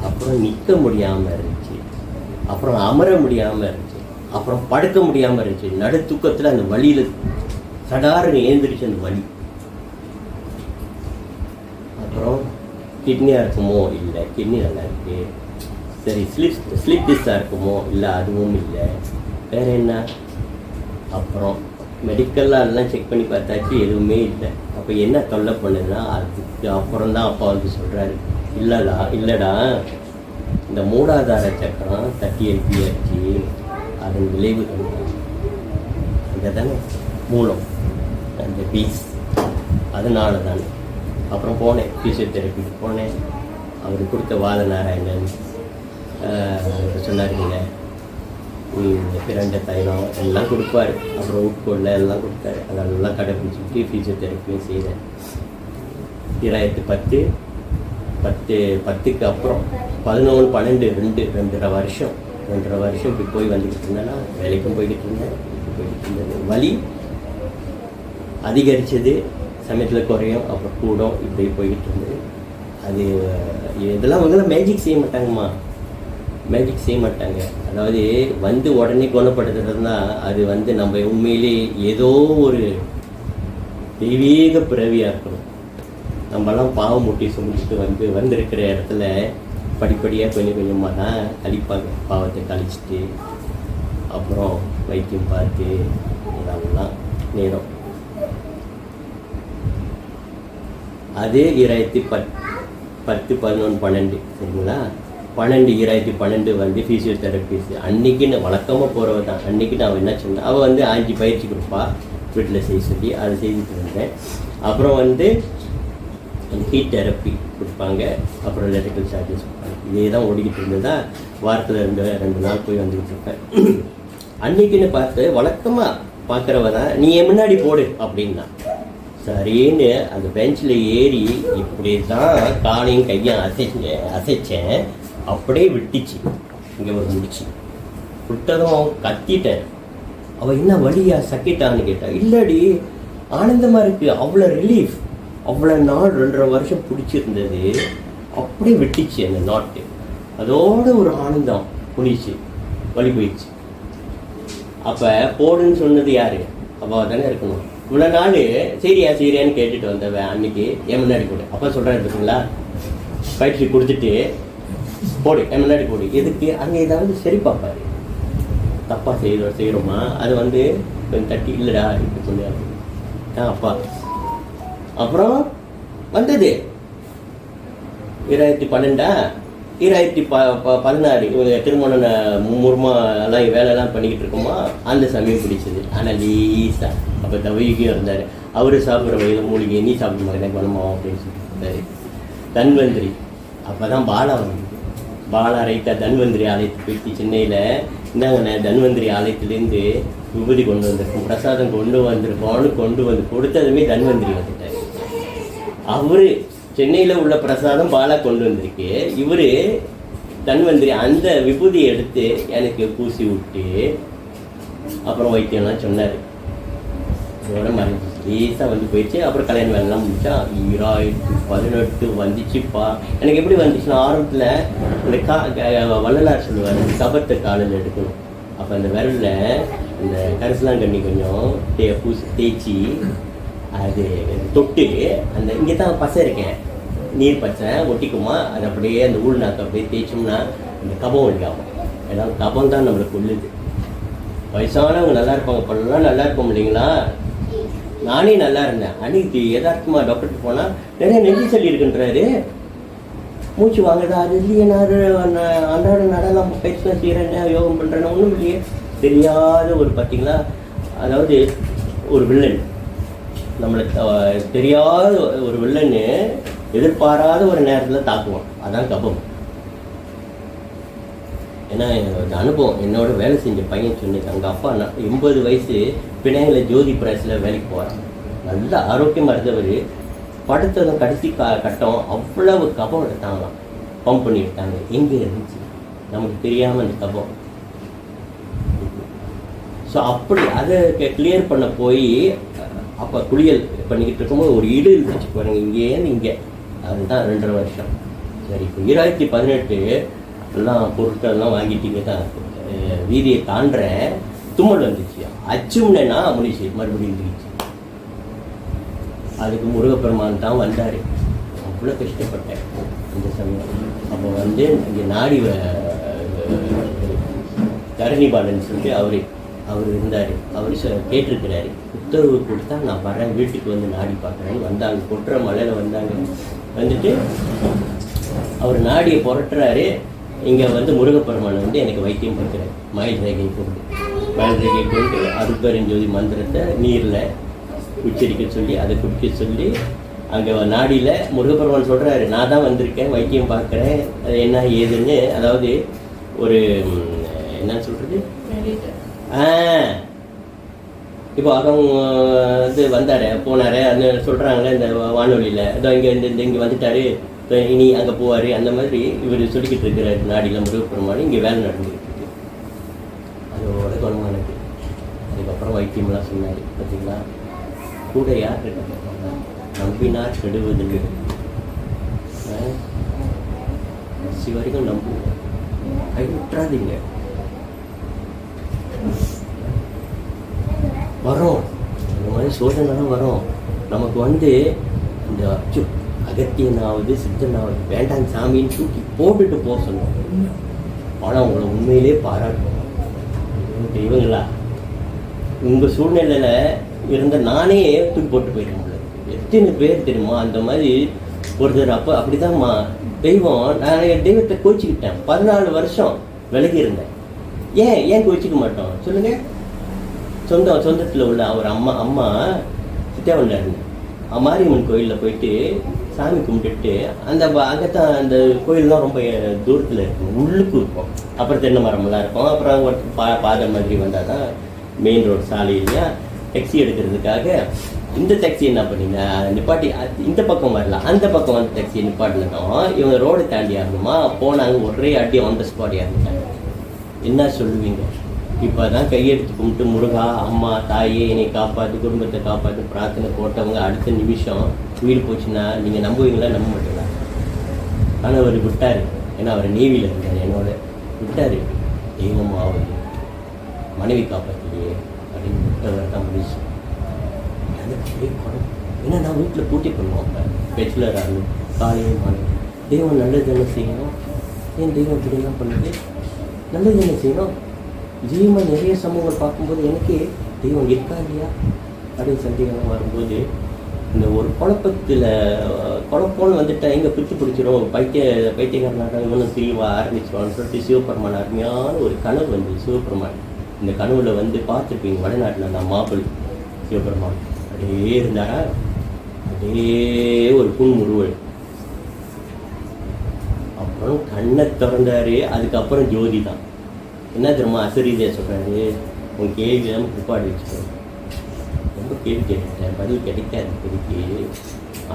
Speaker 2: அப்புறம் நிற்க முடியாமல் இருந்துச்சு, அப்புறம் அமர முடியாமல் இருந்துச்சு, அப்புறம் படுக்க முடியாமல் இருந்துச்சு. நடு தூக்கத்தில் அந்த வலியில் சடாருன்னு எழுந்திரிச்சு அந்த வலி. அப்புறம் கிட்னியாக இருக்குமோ, இல்லை கிட்னி நல்லா இருக்கு. சரி ஸ்லிப் டிஸ்ஸாக இருக்குமோ, இல்லை அதுவும் இல்லை. வேறு என்ன? அப்புறம் மெடிக்கல்லாம் எல்லாம் செக் பண்ணி பார்த்தாச்சு, எதுவுமே இல்லை. அப்போ என்ன தொல்லை பண்ணுதுன்னா அதுக்கு அப்புறம் தான் அப்பா வந்து சொல்கிறாரு, இல்லைடா இந்த மூலாதார சக்கரம் தட்டி எழுப்பியாச்சு, அதன் விளைவுகள் அங்கே தானே மூலம், அந்த பீஸ், அதனால தானே. அப்புறம் போனேன், ஃபிசியோதெரப்பிக்கு போனேன். அவர் கொடுத்த வாத நாராயணன் சொன்னாருங்க, இந்த பிரண்ட தைலம் எல்லாம் கொடுப்பாரு. அப்புறம் உட்கொள்ள எல்லாம் கொடுத்தாரு. அதெல்லாம் கடைப்பிடிச்சிட்டு ஃபிசியோதெரப்பியும் செய்கிறேன். 2010க்கு அப்புறம் 11, 12, 2.5 வருஷம் இப்படி போய் வந்துக்கிட்டு இருந்தேன்னா, வேலைக்கும் போய்கிட்டு இருந்தேன், போய்கிட்டு இருந்தது. வலி அதிகரித்தது, சமயத்தில் குறையும், அப்புறம் கூடும், இப்படி போய்கிட்டு இருந்தது. அது இதெல்லாம் அவங்களாம் மேஜிக் செய்ய மாட்டாங்கம்மா, மேஜிக் செய்ய மாட்டாங்க. அதாவது வந்து உடனே குணப்படுத்துறதுனா அது வந்து நம்ம உண்மையிலே ஏதோ ஒரு தெய்வீக பிறவியாக இருக்கணும். நம்மலாம் பாவம் முட்டி சுமந்துட்டு வந்திருக்கிற இடத்துல படிப்படியாக கொஞ்சம் கொஞ்சமாக தான் கழிப்பாங்க. பாவத்தை கழிச்சிட்டு அப்புறம் வைத்தியம் பார்த்து இதெல்லாம் நேரம். அது 2010, 11, 12 சரிங்களா. 2012 வந்து ஃபிசியோதெரபிஸ் அன்றைக்கி நான் வழக்கமாக போகிறவ தான். அன்றைக்கி நான் என்ன சொன்னேன், அவள் வந்து ஆஞ்சி பயிற்சி கொடுப்பா வீட்டில் செய்ய சொல்லி, அதை செய்துட்டு இருந்தேன். அப்புறம் வந்து ஹீட் தெரப்பி கொடுப்பாங்க, அப்புறம் எலக்ட்ரிக்கல் சார்ஜஸ் கொடுப்பாங்க. இதே தான் ஓடிக்கிட்டு இருந்ததா. வாரத்தில் 2 நாள் போய் வந்துக்கிட்டு இருப்பேன். அன்றைக்கின்னு பார்த்து வழக்கமாக பார்க்குறவ தான், நீ என் முன்னாடி போடு அப்படின்னா, சரின்னு அந்த பெஞ்சில் ஏறி இப்படி தான் காலையும் கையும் அசைச்சேன். அப்படியே விட்டுச்சு. இங்கே ஒரு முடிச்சு விட்டதும் கத்திட்டேன். அவள் என்ன வழியா சக்கிட்டான்னு கேட்டா. இல்லடி, ஆனந்தமாக இருக்குது, அவ்வளோ ரிலீஃப். அவ்வளோ நாள் 2.5 வருஷம் பிடிச்சிருந்தது, அப்படியே விட்டுச்சு அந்த நாட்டு. அதோட ஒரு ஆனந்தம் புனிச்சு, வழி போயிடுச்சு. அப்போ போடுன்னு சொன்னது யாரு? அப்போ தானே இருக்கணும். இவ்வளோ நாள் சரியான்னு கேட்டுட்டு வந்தவன் அன்னைக்கு என் முன்னாடி போடு. அப்போ சொல்கிறேன் பார்த்தீங்களா, பயிற்சி கொடுத்துட்டு போடு, என் முன்னாடி போடு. எதுக்கு? அங்கே ஏதாவது சரி பார்ப்பாரு. தப்பாக செய்கிறோமா, அது வந்து கொஞ்சம் தட்டி இல்லைடா இப்படி சொன்னாரு அப்பா. அப்புறம் வந்தது 2012 2016 இவங்க திருமணம் முருமா எல்லாம் வேலையெல்லாம் பண்ணிக்கிட்டு இருக்கோமா, அந்த சமயம் பிடிச்சது. ஆனால் லீஸா அப்போ தவிக்கும் இருந்தார். அவர் சாப்பிட்ற வயது மூலிகை, நீ சாப்பிட மாதிரி குணமா அப்படின்னு சொல்லிட்டு இருந்தார். தன்வந்திரி அப்போ தான் பாலா வந்தது. பாலா ரைட்டா தன்வந்திரி ஆலயத்துக்கு போயிட்டு சென்னையில், இந்தாங்கண்ணே தன்வந்திரி ஆலயத்துலேருந்து விபூதி கொண்டு வந்திருக்கோம், பிரசாதம் கொண்டு வந்திருக்கோம்னு கொண்டு வந்து கொடுத்ததுமே தன்வந்திரி வந்துட்டார். அவரு சென்னையில் உள்ள பிரசாதம் பாலா கொண்டு வந்திருக்கு. இவர் தன்வந்திரி அந்த விபூதியை எடுத்து எனக்கு பூசி விட்டு அப்புறம் வைத்தியம்லாம் சொன்னார். இதோட மறைஞ்சிச்சு, லேசாக வந்து போயிடுச்சு. அப்புறம் கல்யாண வேலைலாம் முடிச்சா 2018 வந்துச்சுப்பா. எனக்கு எப்படி வந்துச்சுன்னா, ஆரம்பத்தில் இந்த வள்ளலார் சொல்லுவார், கபத்தை காலில் எடுக்கணும். அப்போ அந்த விரலில் இந்த கரிசலாங்கண்ணி கொஞ்சம் தேய்ச்சி அது தொட்டு அந்த இங்கே தான் பசை இருக்கேன், நீர் பச்சை ஒட்டிக்குமா, அது அப்படியே அந்த ஊழ்நாக்கு அப்படியே தேய்ச்சோம்னா அந்த கபம் ஒழியாகும். ஏன்னா கபம் தான் நம்மளுக்கு கொள்ளுது. வயசானவங்க நல்லா இருப்பாங்க, பல்லாம் நல்லா இருப்போம் இல்லைங்களா. நானே நல்லா இருந்தேன். அன்னைக்கு யதார்த்தமாக டாக்டர்கிட்ட போனால் நிறைய நெஞ்சு சளி இருக்குன்றாரு. மூச்சு வாங்குதா? அது இல்லையே, நான் அன்றாட நடலாம் பயிற்சிலாம் செய்கிறேன், யோகம் பண்ணுறேன்னு ஒன்றும் இல்லையே. தெரியாத ஒரு பார்த்தீங்களா, அதாவது ஒரு வில்லன், நம்மளுக்கு தெரியாத ஒரு வில்லன்னு எதிர்பாராத ஒரு நேரத்தில் தாக்குவோம். அதான் கபம். ஏன்னா இந்த அனுபவம், என்னோட வேலை செஞ்ச பையன் சொன்னது, அங்கே அப்பா 80 வயசு பிணையங்களை ஜோதி பிரஸில் வேலைக்கு போகிறான். நல்ல ஆரோக்கியமாக இருந்தவர். படுத்ததும் கடைசி கட்டம் அவ்வளவு கபம் எடுத்தாங்களாம், பம்ப் பண்ணி எடுத்தாங்க. எங்கே இருந்துச்சு நமக்கு தெரியாமல் அந்த கபம். ஸோ அப்படி அதை கிளியர் பண்ண போய் அப்போ குளியல் பண்ணிக்கிட்டு இருக்கும்போது ஒரு இடு இருந்துச்சு பாருங்க, இங்கேருந்து இங்கே. அதுதான் 2.5 வருஷம். சரி, இப்போ 2018 எல்லாம் பொருட்கள்லாம் வாங்கிட்டீங்க தான், வீதியை தாண்டுறேன், தும்மல் வந்துச்சு. அச்சும்னா முடிச்சு, மறுபடியும் இருந்துச்சு. அதுக்கு முருகப்பெருமான் தான் வந்தார். அவ்வளோ கஷ்டப்பட்டேன் இந்த சமயம். அப்போ வந்து இங்கே நாடி தரணிபாலன் சொல்லிட்டு அவர் இருந்தார். அவர் கேட்டிருக்கிறாரு, உத்தரவு கொடுத்தா நான் வரேன், வீட்டுக்கு வந்து நாடி பார்க்குறேன்னு வந்தாங்க. கொட்டுற மலையில் வந்தாங்க. வந்துட்டு அவர் நாடியை புரட்டுறாரு. இங்கே வந்து முருகப்பெருமான் வந்து எனக்கு வைத்தியம் பார்க்குறாரு. மயில் ரேகை கொண்டு அருட்பெருஞ்சோதி மந்திரத்தை நீரில் உச்சரிக்க சொல்லி அதை குடிக்க சொல்லி அங்கே நாடியில் முருகப்பெருமான் சொல்கிறாரு, நான் தான் வந்திருக்கேன், வைத்தியம் பார்க்குறேன், அது என்ன ஏதுன்னு. அதாவது ஒரு என்ன சொல்கிறது, இப்போ அவங்க வந்து வந்தார் போனார் அந்த சொல்கிறாங்களே இந்த வானொலியில், அதோ இங்கே வந்துட்டார், இனி அங்கே போவார், அந்த மாதிரி இவர் சொல்லிக்கிட்டு இருக்கிறார். நாடியில் முருகப்பெருமான் இங்கே வேலை நடந்துக்கிட்டு இருக்கு. அதோட குணமானது. அதுக்கப்புறம் வைத்தியம்லாம் சொன்னார். பார்த்தீங்களா, கூட யார் இருக்காங்க, நம்பினார் கெடுவதில்லை. கடைசி வரைக்கும் நம்புங்க, கைவிட்டுறாதீங்க. வரும் இந்த மாதிரி சோதனைலாம் வரும். நமக்கு வந்து இந்த அகத்தியனாவது சித்தனாவது வேண்டாம் சாமின்னு தூக்கி போட்டுட்டு போக சொன்னோம். ஆனால் உங்களை உண்மையிலே பாராட்டும். இவங்களா உங்கள் சூழ்நிலையில் இருந்த நானே தூக்கி போட்டு போயிட்டேன். எத்தனை பேர் தெரியுமா அந்த மாதிரி ஒருத்தர். அப்போ அப்படிதான்மா தெய்வம். நான் என் தெய்வத்தை கோச்சிக்கிட்டேன். 14 வருஷம் விலகி இருந்தேன். ஏன் கோச்சிக்க மாட்டோம் சொல்லுங்கள். சொந்தத்தில் உள்ள அவர் அம்மா சித்தாவண்டில் இருந்தேன். மாரியம்மன் கோயிலில் போயிட்டு சாமி கும்பிட்டுட்டு அங்கே தான் அந்த கோயிலெலாம் ரொம்ப தூரத்தில் இருக்கும், உள்ளுக்கு இருக்கும். அப்புறம் தென்னை மரமெல்லாம் இருக்கும். அப்புறம் ஒரு பாதை மாதிரி வந்தால் தான் மெயின் ரோடு சாலையிலையா டெக்ஸி எடுக்கிறதுக்காக இந்த டாக்ஸி என்ன பண்ணீங்க நிப்பாட்டி இந்த பக்கம் வரலாம், அந்த பக்கம் வந்து டாக்ஸி நிப்பாட்டினதும் இவங்க ரோடு தாண்டி ஆகணுமா போனாங்க, ஒரே அடி ஆன் த ஸ்பாட் இறந்துட்டாங்க. என்ன சொல்லுவீங்க? இப்போ தான் கையெடுத்து கும்பிட்டு முருகா அம்மா தாயே என்னை காப்பாற்று குடும்பத்தை காப்பாற்று பிரார்த்தனை போட்டவங்க அடுத்த நிமிஷம் உயிர் போச்சுன்னா நீங்கள் நம்புவீங்களா நம்ப மாட்டீங்களா? ஆனால் அவர் விட்டார், ஏன்னா அவர் நேவியில் இருந்தார், என்னோட விட்டார். தெய்வமாக அவர் மனைவி காப்பாற்றலையே அப்படின்னு விட்டவர் தான் முடிச்சு. ஏன்னா நான் வீட்டில் பூட்டி பண்ணுவோம். அப்போ பேச்சுலர் ஆகணும் காலையும் மாணவன் தெய்வம் நல்லது என்ன செய்யணும், ஏன் தெய்வம் இப்படிலாம் பண்ணுது, நல்லது என்ன செய்யணும். ஜீவமாக நிறைய சமூகங்கள் பார்க்கும்போது எனக்கு தெய்வம் இருக்கா இல்லையா அப்படின்னு சந்தேகம் வரும்போது இந்த ஒரு குழப்பம்னு வந்துட்டா எங்கே பிடிச்சி பிடிச்சிரும் பைத்தியக்காரனாக இவனும் தெரியவா ஆரம்பிச்சிருவான்னு சொல்லிட்டு சிவபெருமான் அருமையான ஒரு கனவு வந்து சிவபெருமான் இந்த கனவுல வந்து பார்த்துருப்பீங்க வடநாட்டில் அந்த மாப்பிள் சிவபெருமான் அப்படியே இருந்தாரா, அப்படியே ஒரு புன்முறுவல். அப்புறம் கண்ணை திறந்தாரு, அதுக்கப்புறம் ஜோதி தான். என்ன தெரியுமா அசரீதியாக சொல்கிறாரு, உன் கேள்வி தான் பிற்பாடு வச்சுக்கணும். ரொம்ப கேள்வி கேட்டுட்டேன், பதில் கிடைக்காது, இப்போதைக்கு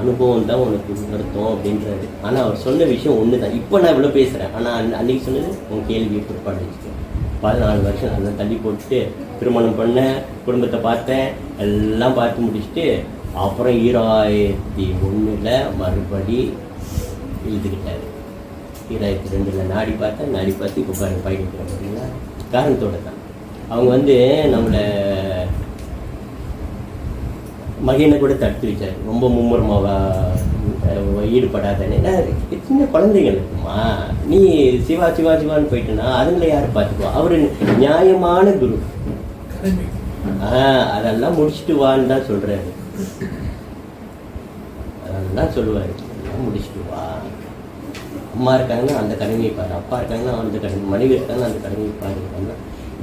Speaker 2: அனுபவம் தான் உனக்கு நடத்தும் அப்படின்றாரு. ஆனால் அவர் சொன்ன விஷயம் ஒன்று தான். இப்போ நான் இவ்வளோ பேசுகிறேன், ஆனால் அன்றைக்கி சொன்னது உன் கேள்வியை பிற்பாடு வச்சுக்கணும். 14 வருஷம் நல்லா தள்ளி போட்டுட்டு திருமணம் பண்ணேன், குடும்பத்தை பார்த்தேன், எல்லாம் பார்த்து முடிச்சுட்டு அப்புறம் 2001 மறுபடி எழுதுக்கிட்டாரு. 2002 நாடி பார்த்து இப்போ பாருங்க பயணிக்கிறோம் பார்த்தீங்களா. காரணத்தோடு தான் அவங்க வந்து நம்மளை மகிழனை கூட தடுத்து வச்சார், ரொம்ப மும்முரமாக ஈடுபடாதேன்னு. சின்ன குழந்தைகள் இருக்குமா, நீ சிவான்னு போயிட்டுனா அதுங்களை யார் பார்த்துக்குவா? அவர் நியாயமான குரு. அதெல்லாம் முடிச்சுட்டு வான்னு தான் சொல்கிறாரு, அதெல்லாம் சொல்லுவார், முடிச்சுட்டு வா. அம்மா இருக்காங்கன்னா அந்த கடமையை பாரு, அப்பா இருக்காங்கன்னா அந்த கடமை, மனைவி இருக்காங்கன்னா அந்த கடமையை பாரு.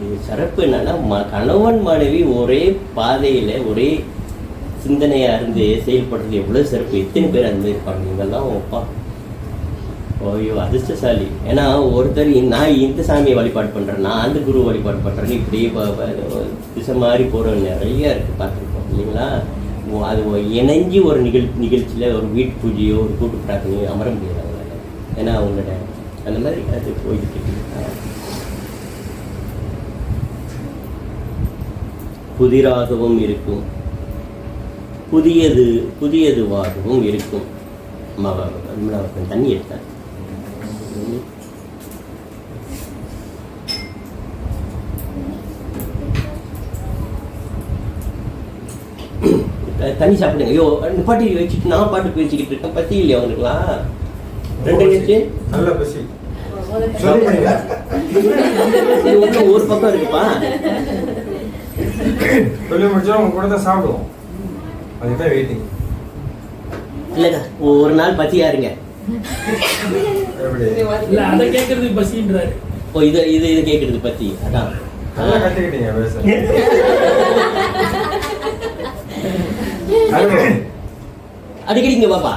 Speaker 2: இது சிறப்பு என்னன்னா கணவன் மனைவி ஒரே பாதையில் ஒரே சிந்தனையாக இருந்து செயல்படுறது எவ்வளோ சிறப்பு. எத்தனை பேர் அந்த மாதிரி இருப்பாங்க. இவங்கெல்லாம் அப்பா ஓய்யோ அதிர்ஷ்டசாலி. ஏன்னா ஒருத்தர் நான் இந்த சாமியை வழிபாடு பண்ணுறேன், நான் அந்த குரு வழிபாடு பண்ணுறேன்னு இப்படியே திசை மாதிரி போகிற நிறைய இருக்குது, பார்த்துருக்கோம் இல்லைங்களா. அது இணைஞ்சி ஒரு நிகழ்ச்சியில் ஒரு வீட்டு பூஜையோ ஒரு கூட்டு பிரார்த்தனையோ அமர முடியாது அவங்களால. ஏன்னா அவங்களோட அந்த மாதிரி அது போயிட்டு புதிராகவும் இருக்கும், புதியதுவாகவும் இருக்கும். தண்ணி எடுத்தார். தண்ணி சாப்பிடுங்க. ஐயோ பாட்டி வச்சுட்டு நான் பாட்டு பேசிக்கிட்டு இருக்கேன், பசி இல்லையா அவங்களுக்குலாம்? 2
Speaker 7: நல்ல பசி
Speaker 2: ஒரு பக்கம் இருக்குப்பா.
Speaker 7: சொல்லி முடிச்சா உங்க கூட தான் சாப்பிடுவோம், அதுதான் வெயிட்டிங்.
Speaker 2: இல்லைக்கா ஒரு நாள் பசியா இருங்க.
Speaker 8: இல்ல அத கேக்குறது பசின்றாரு.
Speaker 2: ஓ இது கேக்குறது பசி. அதான்
Speaker 7: நல்லா கத்துக்கிட்டீங்க பேச.
Speaker 2: அடிக்கடிங்க பாப்பா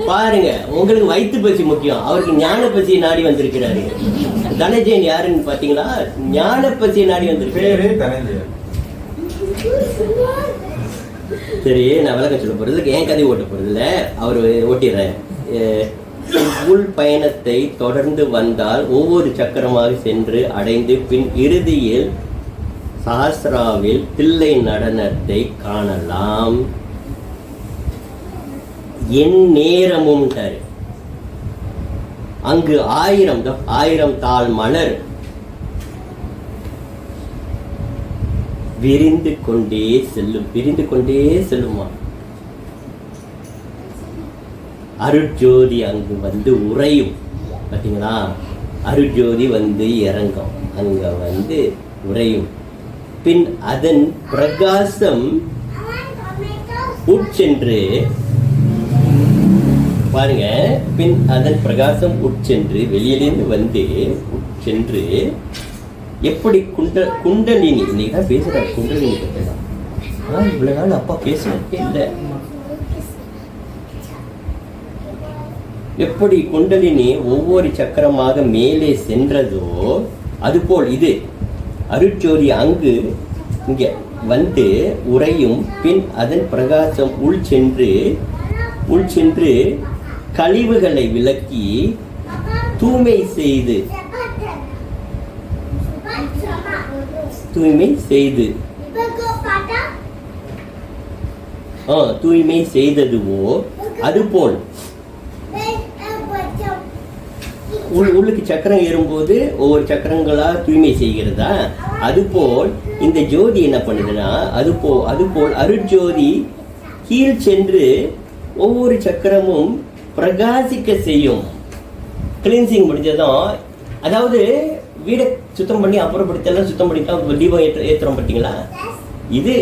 Speaker 2: பாருங்க, உங்களுக்கு வயிற்று பசி முக்கியம், அவருக்கு ஞான பசியை நாடி வந்திருக்கிறாரு. தனஜயன் யாருன்னு பாத்தீங்களா? ஞான பசியை நாடி வந்திருக்காரு. சரி, நான் விளக்கம் சொல்ல போறது ஏன் கதை ஓட்ட போறது இல்ல, அவர் ஓட்டிடுறேன். உள் பயணத்தை தொடர்ந்து வந்தால் ஒவ்வொரு சக்கரமாக சென்று அடைந்து பின் இறுதியில் சாஸ்திராவில் தில்லை நடனத்தை காணலாம். என் நேரமும் அங்கு 1000 தாள் மலர் விரிந்து கொண்டே செல்லுமா. அருட்ஜோதி அங்கு வந்து உறையும். பார்த்தீங்களா, அருட்ஜோதி வந்து இறங்கும், அங்க வந்து உறையும். பின் அதன் பிரகாசம் உட்சென்று பாருங்க, பின் அதன் பிரகாசம் உட்சென்று வெளியிலிருந்து வந்து உட்சென்று எப்படி குண்டலினி இன்னைக்கு தான் பேசுறாரு. குண்டலினி பற்றி இவ்வளவு நாள் அப்பா பேசுறதே இல்லை. எப்படி குண்டலினி ஒவ்வொரு சக்கரமாக மேலே சென்றதோ அதுபோல் இது அருட்ஜோதி அங்கு இங்கே வந்து உறையும். பின் அதன் பிரகாசம் உள் சென்று கழிவுகளை விலக்கி தூய்மை செய்து தூய்மை செய்ததுவோ அதுபோல் உள்ளுக்கு சக்கரம் ஏறும்போது ஒவ்வொரு சக்கரங்களா தூய்மை செய்கிறதா, அதுபோல் இந்த ஜோதி என்ன பண்ணுதுன்னா அதுபோல் அருட்ஜோதி கீழ் சென்று ஒவ்வொரு சக்கரமும் பிரகாசிக்க செய்யும். கிளீன்சிங் முடிஞ்சதும், அதாவது வீடை சுத்தம் பண்ணி அப்புறப்படுத்தலாம், சுத்தம் பண்ணிக்கலாம், தீபம் ஏற்றுறோம் பார்த்தீங்களா, இது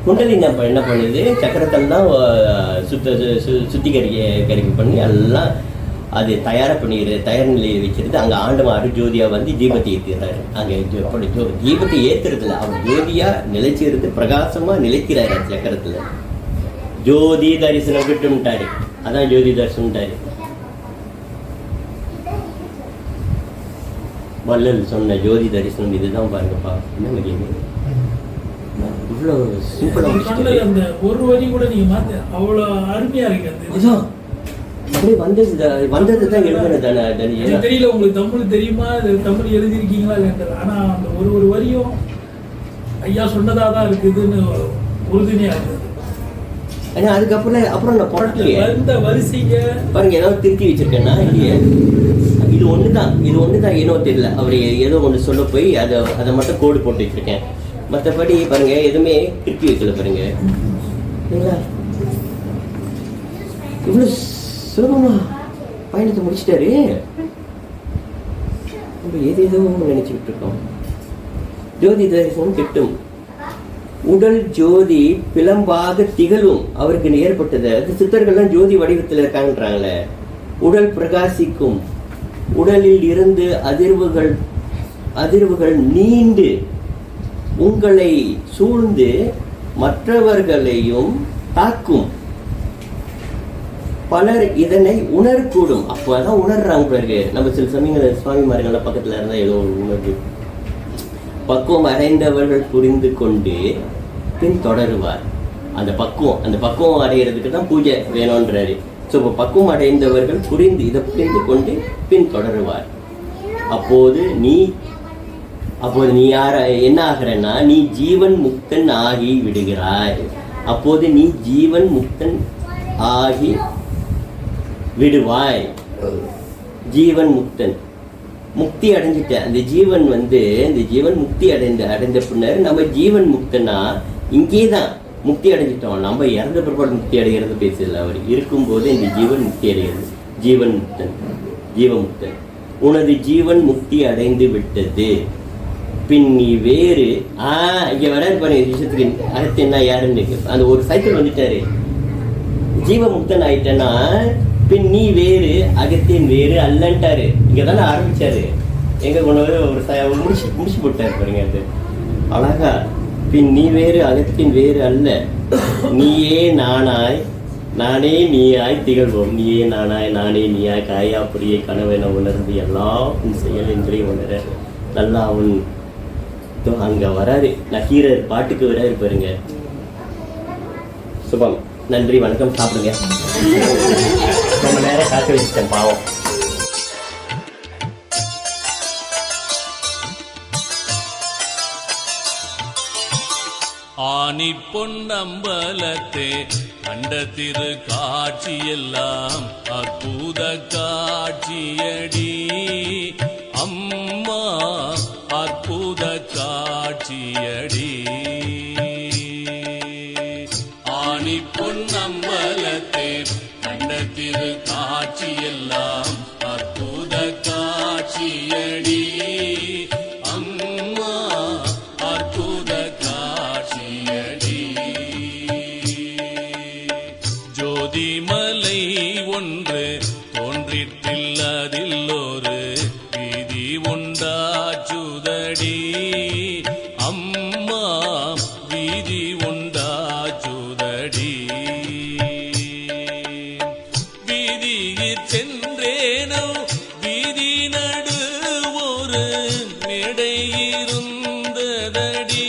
Speaker 2: குண்டலி என்ன பண்ணுது, சக்கரத்தில் தான் சுத்திகரிக்க பண்ணி எல்லாம் அது தயார் நிலையை வச்சிருந்து அங்கே ஆண்டவன் அருஜோதியாக வந்து தீபத்தை ஏற்றுறாரு. அங்கே தீபத்தை ஏற்றுறதுல அவர் ஜோதியாக நிலைச்சிருந்து பிரகாசமாக நிலைக்கிறாரு. அந்த சக்கரத்தில் ஜோதி தரிசனம் விட்டுட்டாரு. அதான் ஜோதி தரிசனம்ட்டாரு. வள்ளல் சொன்ன ஜோதி தரிசனம் இதுதான் பாருங்கப்பா. என்ன மகிமை, இவ்வளோ சிம்பிளாக
Speaker 8: அந்த ஒரு வரி கூட நீங்க மாத்த அவ்வளோ அருமையா இருக்கு.
Speaker 2: அப்படியே வந்தது தான் எழுதுனது தானே.
Speaker 8: தெரியல உங்களுக்கு தமிழ் தெரியுமா, தமிழ் எழுதியிருக்கீங்களா இல்லைன்றது. ஆனா அந்த ஒரு வரியும் ஐயா சொன்னதா தான் இருக்குதுன்னு உறுதுணையா இருக்குது.
Speaker 2: ஏன்னா அப்புறம் நான் புரட்டலையே
Speaker 8: இந்த வரிசைங்க
Speaker 2: பாருங்க, ஏதாவது திருத்தி வச்சிருக்கேன்னா இல்லையே. இது ஒண்ணுதான் ஏனோ தெரியல, அவர் ஏதோ ஒன்று சொல்ல போய் அதை மட்டும் கோடு போட்டு வச்சிருக்கேன். மற்றபடி பாருங்க எதுவுமே திருப்பி வைக்கல. பாருங்க இவ்வளோ சுலபமா பயணத்தை முடிச்சிட்டாரு. ஏதேதோ நினைச்சுக்கிட்டு இருக்கோம். ஜோதி தரிசனம் கிட்டும். உடல் ஜோதி பிளம்பாக திகழும். அவருக்கு ஏற்பட்டது அது சித்தர்கள்லாம் ஜோதி வடிவத்தில் இருக்காங்கன்றாங்களே. உடல் பிரகாசிக்கும். உடலில் இருந்து அதிர்வுகள் நீண்டு உங்களை சூழ்ந்து மற்றவர்களையும் தாக்கும். பலர் இதனை உணரக்கூடும். அப்பதான் உணர்றாங்க. பிறகு நம்ம சில சமயங்கள் சுவாமிமார்கள்லாம் பக்கத்துல இருந்தா ஏதோ உணர்வு. பக்குவம் அடைந்தவர்கள் புரிந்து கொண்டு பின் தொடருவார். அந்த பக்குவம் அடைகிறதுக்கு தான் பூஜை வேணும்ன்றாரு. ஸோ இப்போ பக்குவம் அடைந்தவர்கள் இதை புரிந்து கொண்டு பின் தொடருவார். அப்போது நீ என்ன ஆகிறன்னா, நீ ஜீவன் முக்தன் ஆகி விடுகிறாய். அப்போது நீ ஜீவன் முக்தன் ஆகி விடுவாய். ஜீவன் முக்தன் முக்தி அடைஞ்சிட்ட. அந்த ஜீவன் முக்தி அடைந்த பின்னர் நம்ம ஜீவன் முக்தனா இங்கே தான் முக்தி அடைஞ்சிட்டோம். நம்ம இறந்த பிற்பாடு முக்தி அடைகிறது பேசல. அவர் இருக்கும்போது இந்த ஜீவன் முக்தி அடைகிறது. ஜீவமுக்தன் உனது ஜீவன் முக்தி அடைந்து விட்டது. பின் நீ வேறு இங்க வராது பாருங்க. விஷயத்துக்கு அடுத்து என்ன யாருன்னு அந்த ஒரு சைக்கிள் வந்துட்டாரு. ஜீவமுக்தன் ஆயிட்டேன்னா பின் நீ வேறு அகத்தின் வேறு அல்லன்ட்டாரு. இங்க தானே ஆரம்பிச்சாரு. எங்க கொண்டு ஒரு முடிச்சு போட்டாரு பாருங்க. அது அழகா. பின் நீ வேறு அகத்தின் வேறு அல்ல, நீயே நானாய் நானே நீயாய் திகழ்வோம். நீயே நானாய் நானே நீயாய் காயா புரிய கனவென உணர்ந்து எல்லாம் உன் செயல் என்றே உணர நல்லா அவன் அங்க வராரு. நக்கீரர் பாட்டுக்கு வராரு பாருங்க. சுபம். நன்றி, வணக்கம். சாப்பிடுங்க. ரொம்ப நேரம் காக்க வச்சுட்டேன் பாவம்.
Speaker 4: ஆனி பொன்னம்பலத்தே கண்ட திரு காட்சியெல்லாம் அற்புத காட்சியடி அம்மா, அற்புத காட்சியடி. ஆனி பொன்னம்பலத்தே கண்ட திரு காட்சியெல்லாம் அற்புத காட்சியடி அம்மா, அற்புத காட்சியடி. ஜோதிமலை ஒன்று தோன்றிட்டில்லதில் ஒரு வீதி உண்டாச்சுதடி அம்மா, வீதி உண்டாச்சுதடி. வீதியிற் சென்றேனோ வீதி நடு ஒரு மேடை இருந்ததடி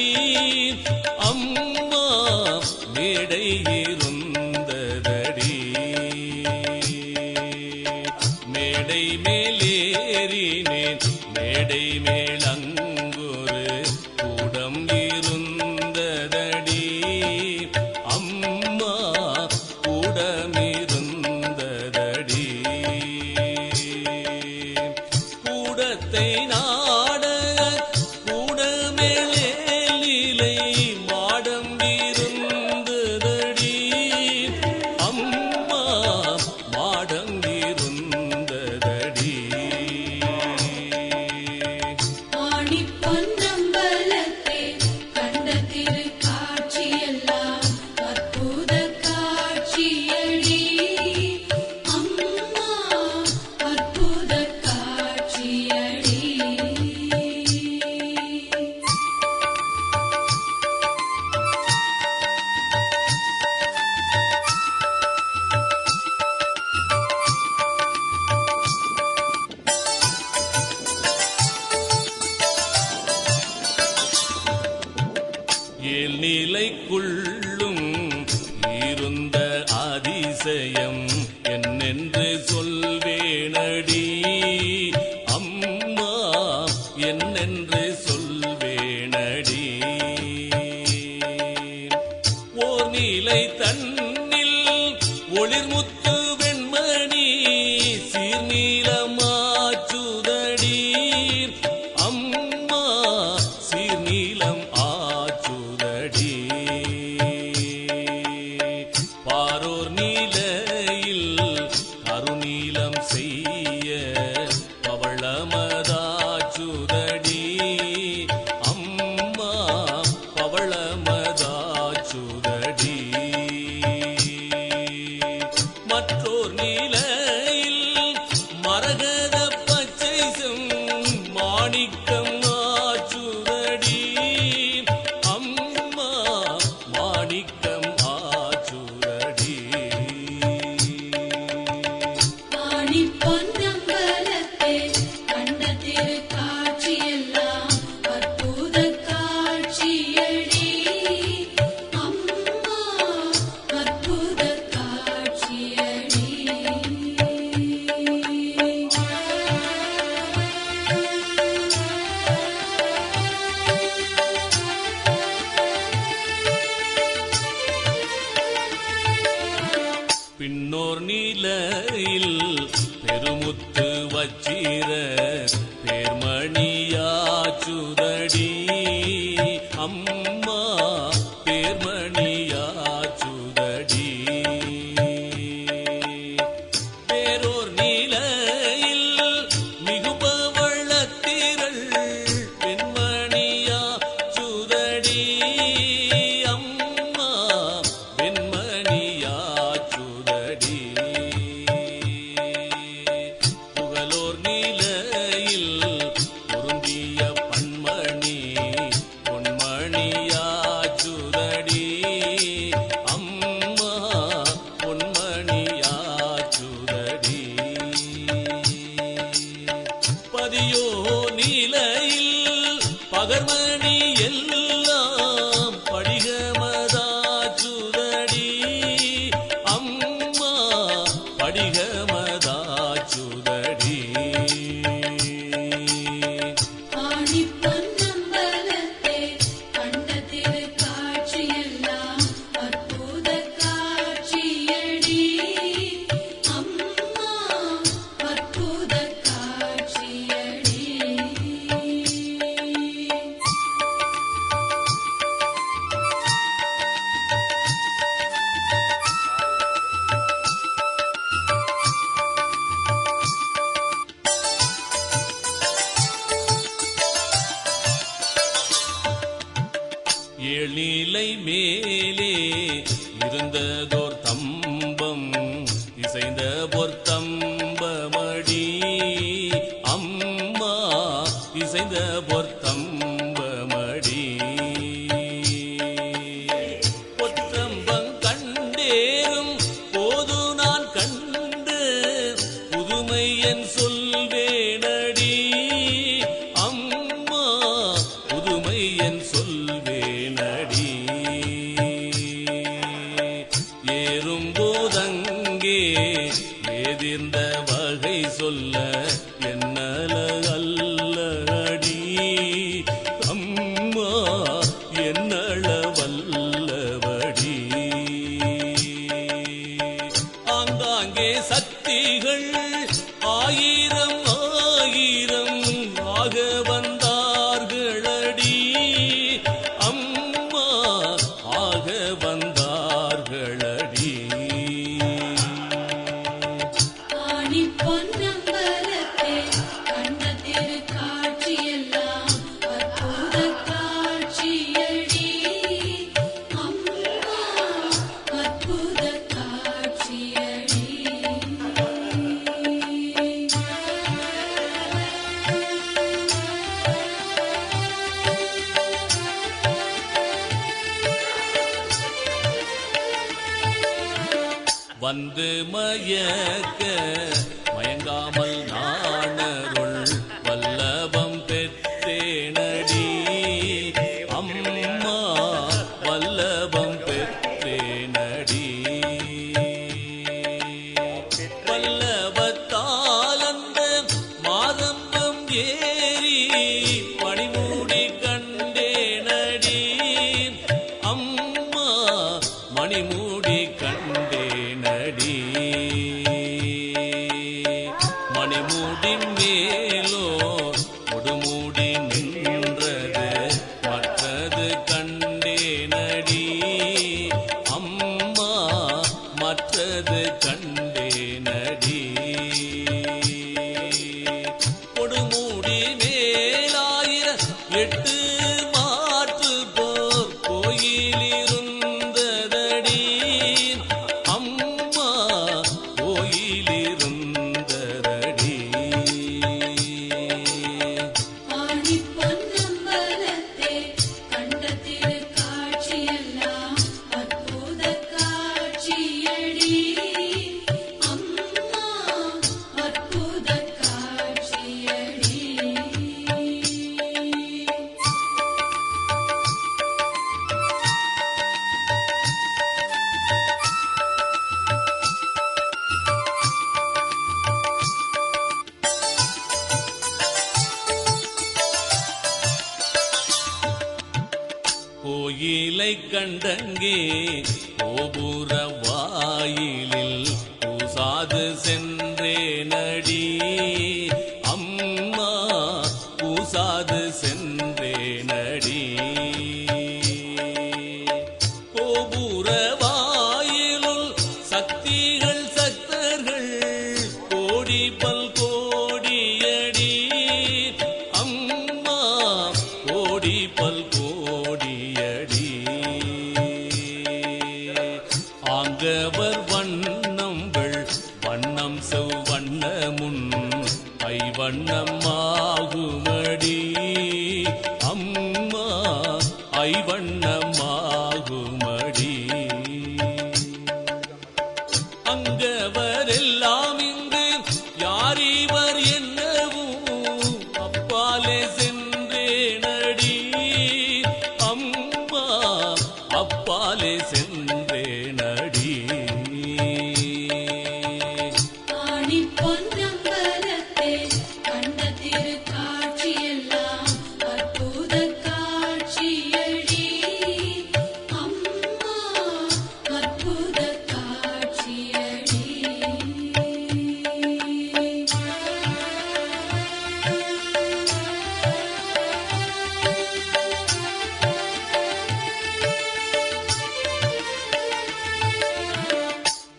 Speaker 4: மேனிக்குள்ளும் இருந்த அதிசயம் என்னென்று சொல்வேனடி அம்மா, என்னென்று சொல்வேனடி. ஓர் நீலை தன்னில் ஒளிர்முத்து வெண்மணி சீர்நீலமாச்சுதடி அம்மா, சீர்நீலம் ஆச்சுதடி. பாரோர் நீலையில் கருநீலம் செய்ய பவளமதாச்சுதடி அம்மா, பவளமதாச்சுதடி. மற்றோர் நீலையில் மரகத பச்சை மாணிக்கம் ஆச்சுதடி அம்மா, மாணிக்கம் ஆச்சுதடி.
Speaker 5: ஆணி பொன்னம்பலத்தே கண்ட திருக்காட்சியெல்லாம் அற்புத காட்சியடி அம்மா, அற்புத காட்சியடி.
Speaker 4: பின்னோர் நீலையில் பெருமுத்து வச்சிர பேர்மணியாச்சுதடி அம்மா, பேர்மணியாச்சுதடி. பேரோர் நீலையில் மிகுபவளத்திரள் வெண்மணியாச்சுதடி அம்மா, வெண்மணியாச்சுதடி. புகழோர் நீலையில் பொருந்திய பன்மணி பொன்மணியாச்சுதடி அம்மா, பொன்மணியாச்சுதடி. பதியோ நீலையில் பகர்மணி எல்லாம் படிகமதாச்சுதடி அம்மா, படிகமதாச்சுதடி.
Speaker 5: ஆணி பொன்னம்பலத்தே கண்ட திருக்காட்சியெல்லாம் அற்புத காட்சியடி அம்மா, அற்புத காட்சியடி.
Speaker 4: ஏழ்நிலை மேலே இருந்ததோர் தம்பம் இசைந்த பொற்தம்பமடி அம்மா, இசைந்த பொற்தம்பமடி. பொற்றம்பம் கண்டேறும் போது நான் கண்டு புதுமை என் சொல்வேனடி அம்மா, புதுமை என் சொல்வேனடி. ஏறும் போதங்கே ஏதிர்ந்த வகை சொல்ல என்னல அல்லடி அம்மா, என்னள வல்லவடி. ஆங்காங்கே சக்திகள் ஆயிரம் ஆயிரம் ஆக வந்தார்களடி அம்மா, ஆக வந்தார்களடி.
Speaker 5: ஆணி பொன்னம்பலத்தே கண்ட திருக்காட்சியெல்லாம் அற்புத காட்சியடி அம்மா, அற்புத காட்சியடி.
Speaker 4: வந்து மயக்க மயங்காமல் நாணருள் வல்லபம் பெற்றேனடி அம்மா, வல்லபம் வெட்டு மாற்று போர் கோயிலிருந்ததடி அம்மா கோயிலிருந்ததடி.
Speaker 5: ஆணி பொன்னம்பலத்தே கண்ட திருக்காட்சியெல்லாம் அற்புத காட்சியடி அம்மா அற்புத காட்சியடி.
Speaker 4: கோயிலை கண்டங்கே கோபுர வாயிலில் பூசாது சென்றேனடி அம்மா பூசாது சென்றேனடி. கோபுர வாயிலுள் சக்திகள் சக்தர்கள் கோடி பல் கோடியடி அம்மா கோடி பல் கோடியடி. ஆங்கவர் வண்ணங்கள் வண்ணம் செவ்வண்ணமுன் ஐவண்ணமாகுமடி அம்மா ஐவண்ணமாகுமடி. அங்கவரெல்லாம் இங்கு யார் இவர் என்னவும் அப்பாலே சென்றேனடி அம்மா அப்பாலே சென்றேனடி.
Speaker 5: ஆணி பொன்னம்பலத்தே கண்ட திருக்காட்சியெல்லாம் அற்புத காட்சியடி அம்மா அற்புத காட்சியடி.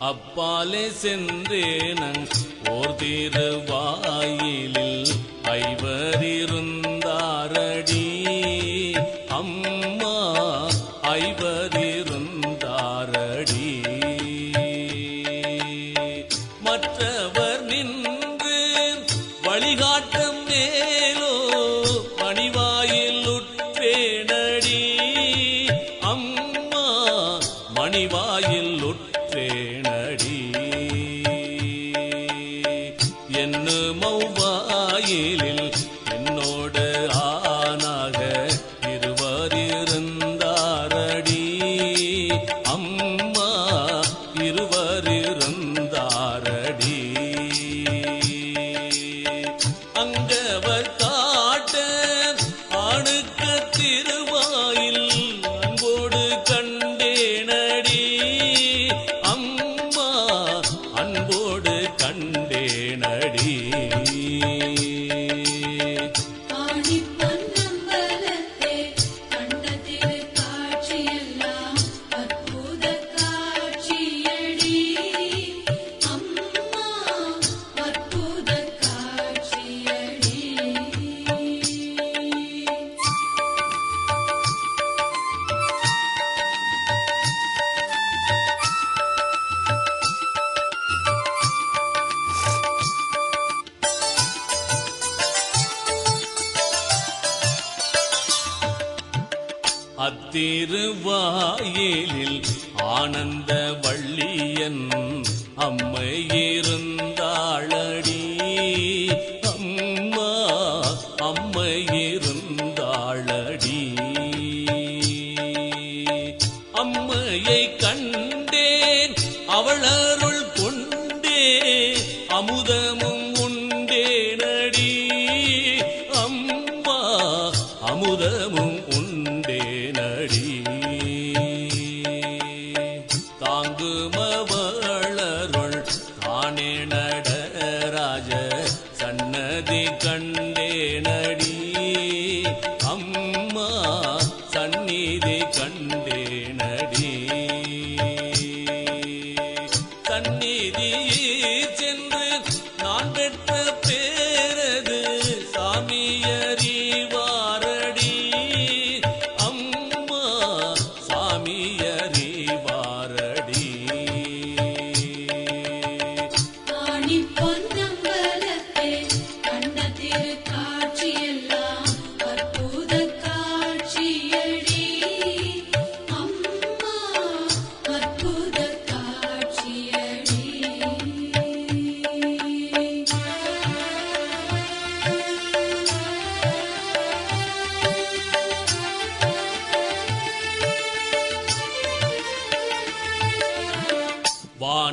Speaker 4: அப்பாலே சென்றேனங் ஓர் திருவாயிலில் ஐவரிருந்தாரடி அம்மா ஐவரிருந்தாரடி. மற்றவர் நின்று வழிகாட்டம் மேலோ மணிவாயில் உற்றேனடி அம்மா மணிவாயில் உற்றேனடி. என்ன மௌவாயிலில் என்னோடு ஆனாக இருவரிருந்தாரடி அம்மா இருவரிருந்தாரடி. அங்கவர் காட்ட ஆணுக்க திருவாயில் அன்போடு கண்டேனடி அம்மா அன்போடு கண்டேனடி.
Speaker 5: ஆணி பொன்னம்பலத்தே கண்ட திருக்காட்சியெல்லாம் அற்புத காட்சியடி அம்மா அற்புத காட்சியடி.
Speaker 4: அத்திருவாயிலில் ஆனந்த வள்ளியன் அம்மை இருந்தாளடி அம்மா அம்மை இருந்தாளடி. அம்மையை கண்டேன் அவள் அருள் கொண்டே அமுதமும் உண்டேனடி அம்மா அமுதமும் உண்டேனடி. தாங்குமவளருள் தானே நடராஜ சன்னதி கண்டேனடி அம்மா சந்நிதி கண்டேனடி. சந்நிதியில் சென்று நான் பெற்ற பேரது சாமியறிவாரடி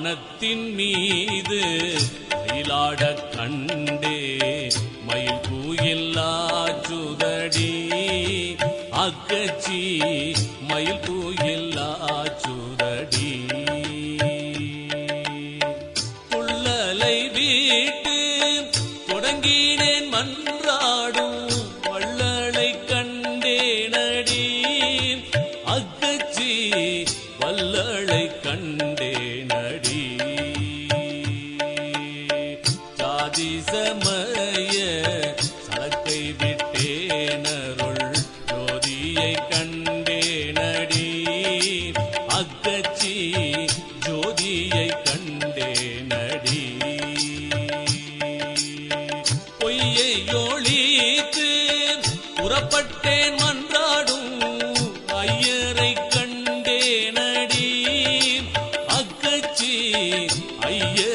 Speaker 4: வானத்தின் மீது மயிலாடக் கண்டே மயில் கூயில்லா சுதடி அக்கச்சி மயில் கூயில்லா சுதடி புள்ளலை வீட்டு தொடங்கினேன் மன்றாடும் வள்ளலை கண்டேனடி அக்கச்சி வள்ளலை கண்டேனடி ஜாதி சமய சலக்கை விட்டேனருள் ஜோதியை கண்டேனடி அக்கச்சி ஜோதியை கண்டேனடி பொய்யை ஒழித்து புறப்பட்டேன் மன்றாடும் ஐயரை கண்டேனடி அக்கச்சி ஐயரை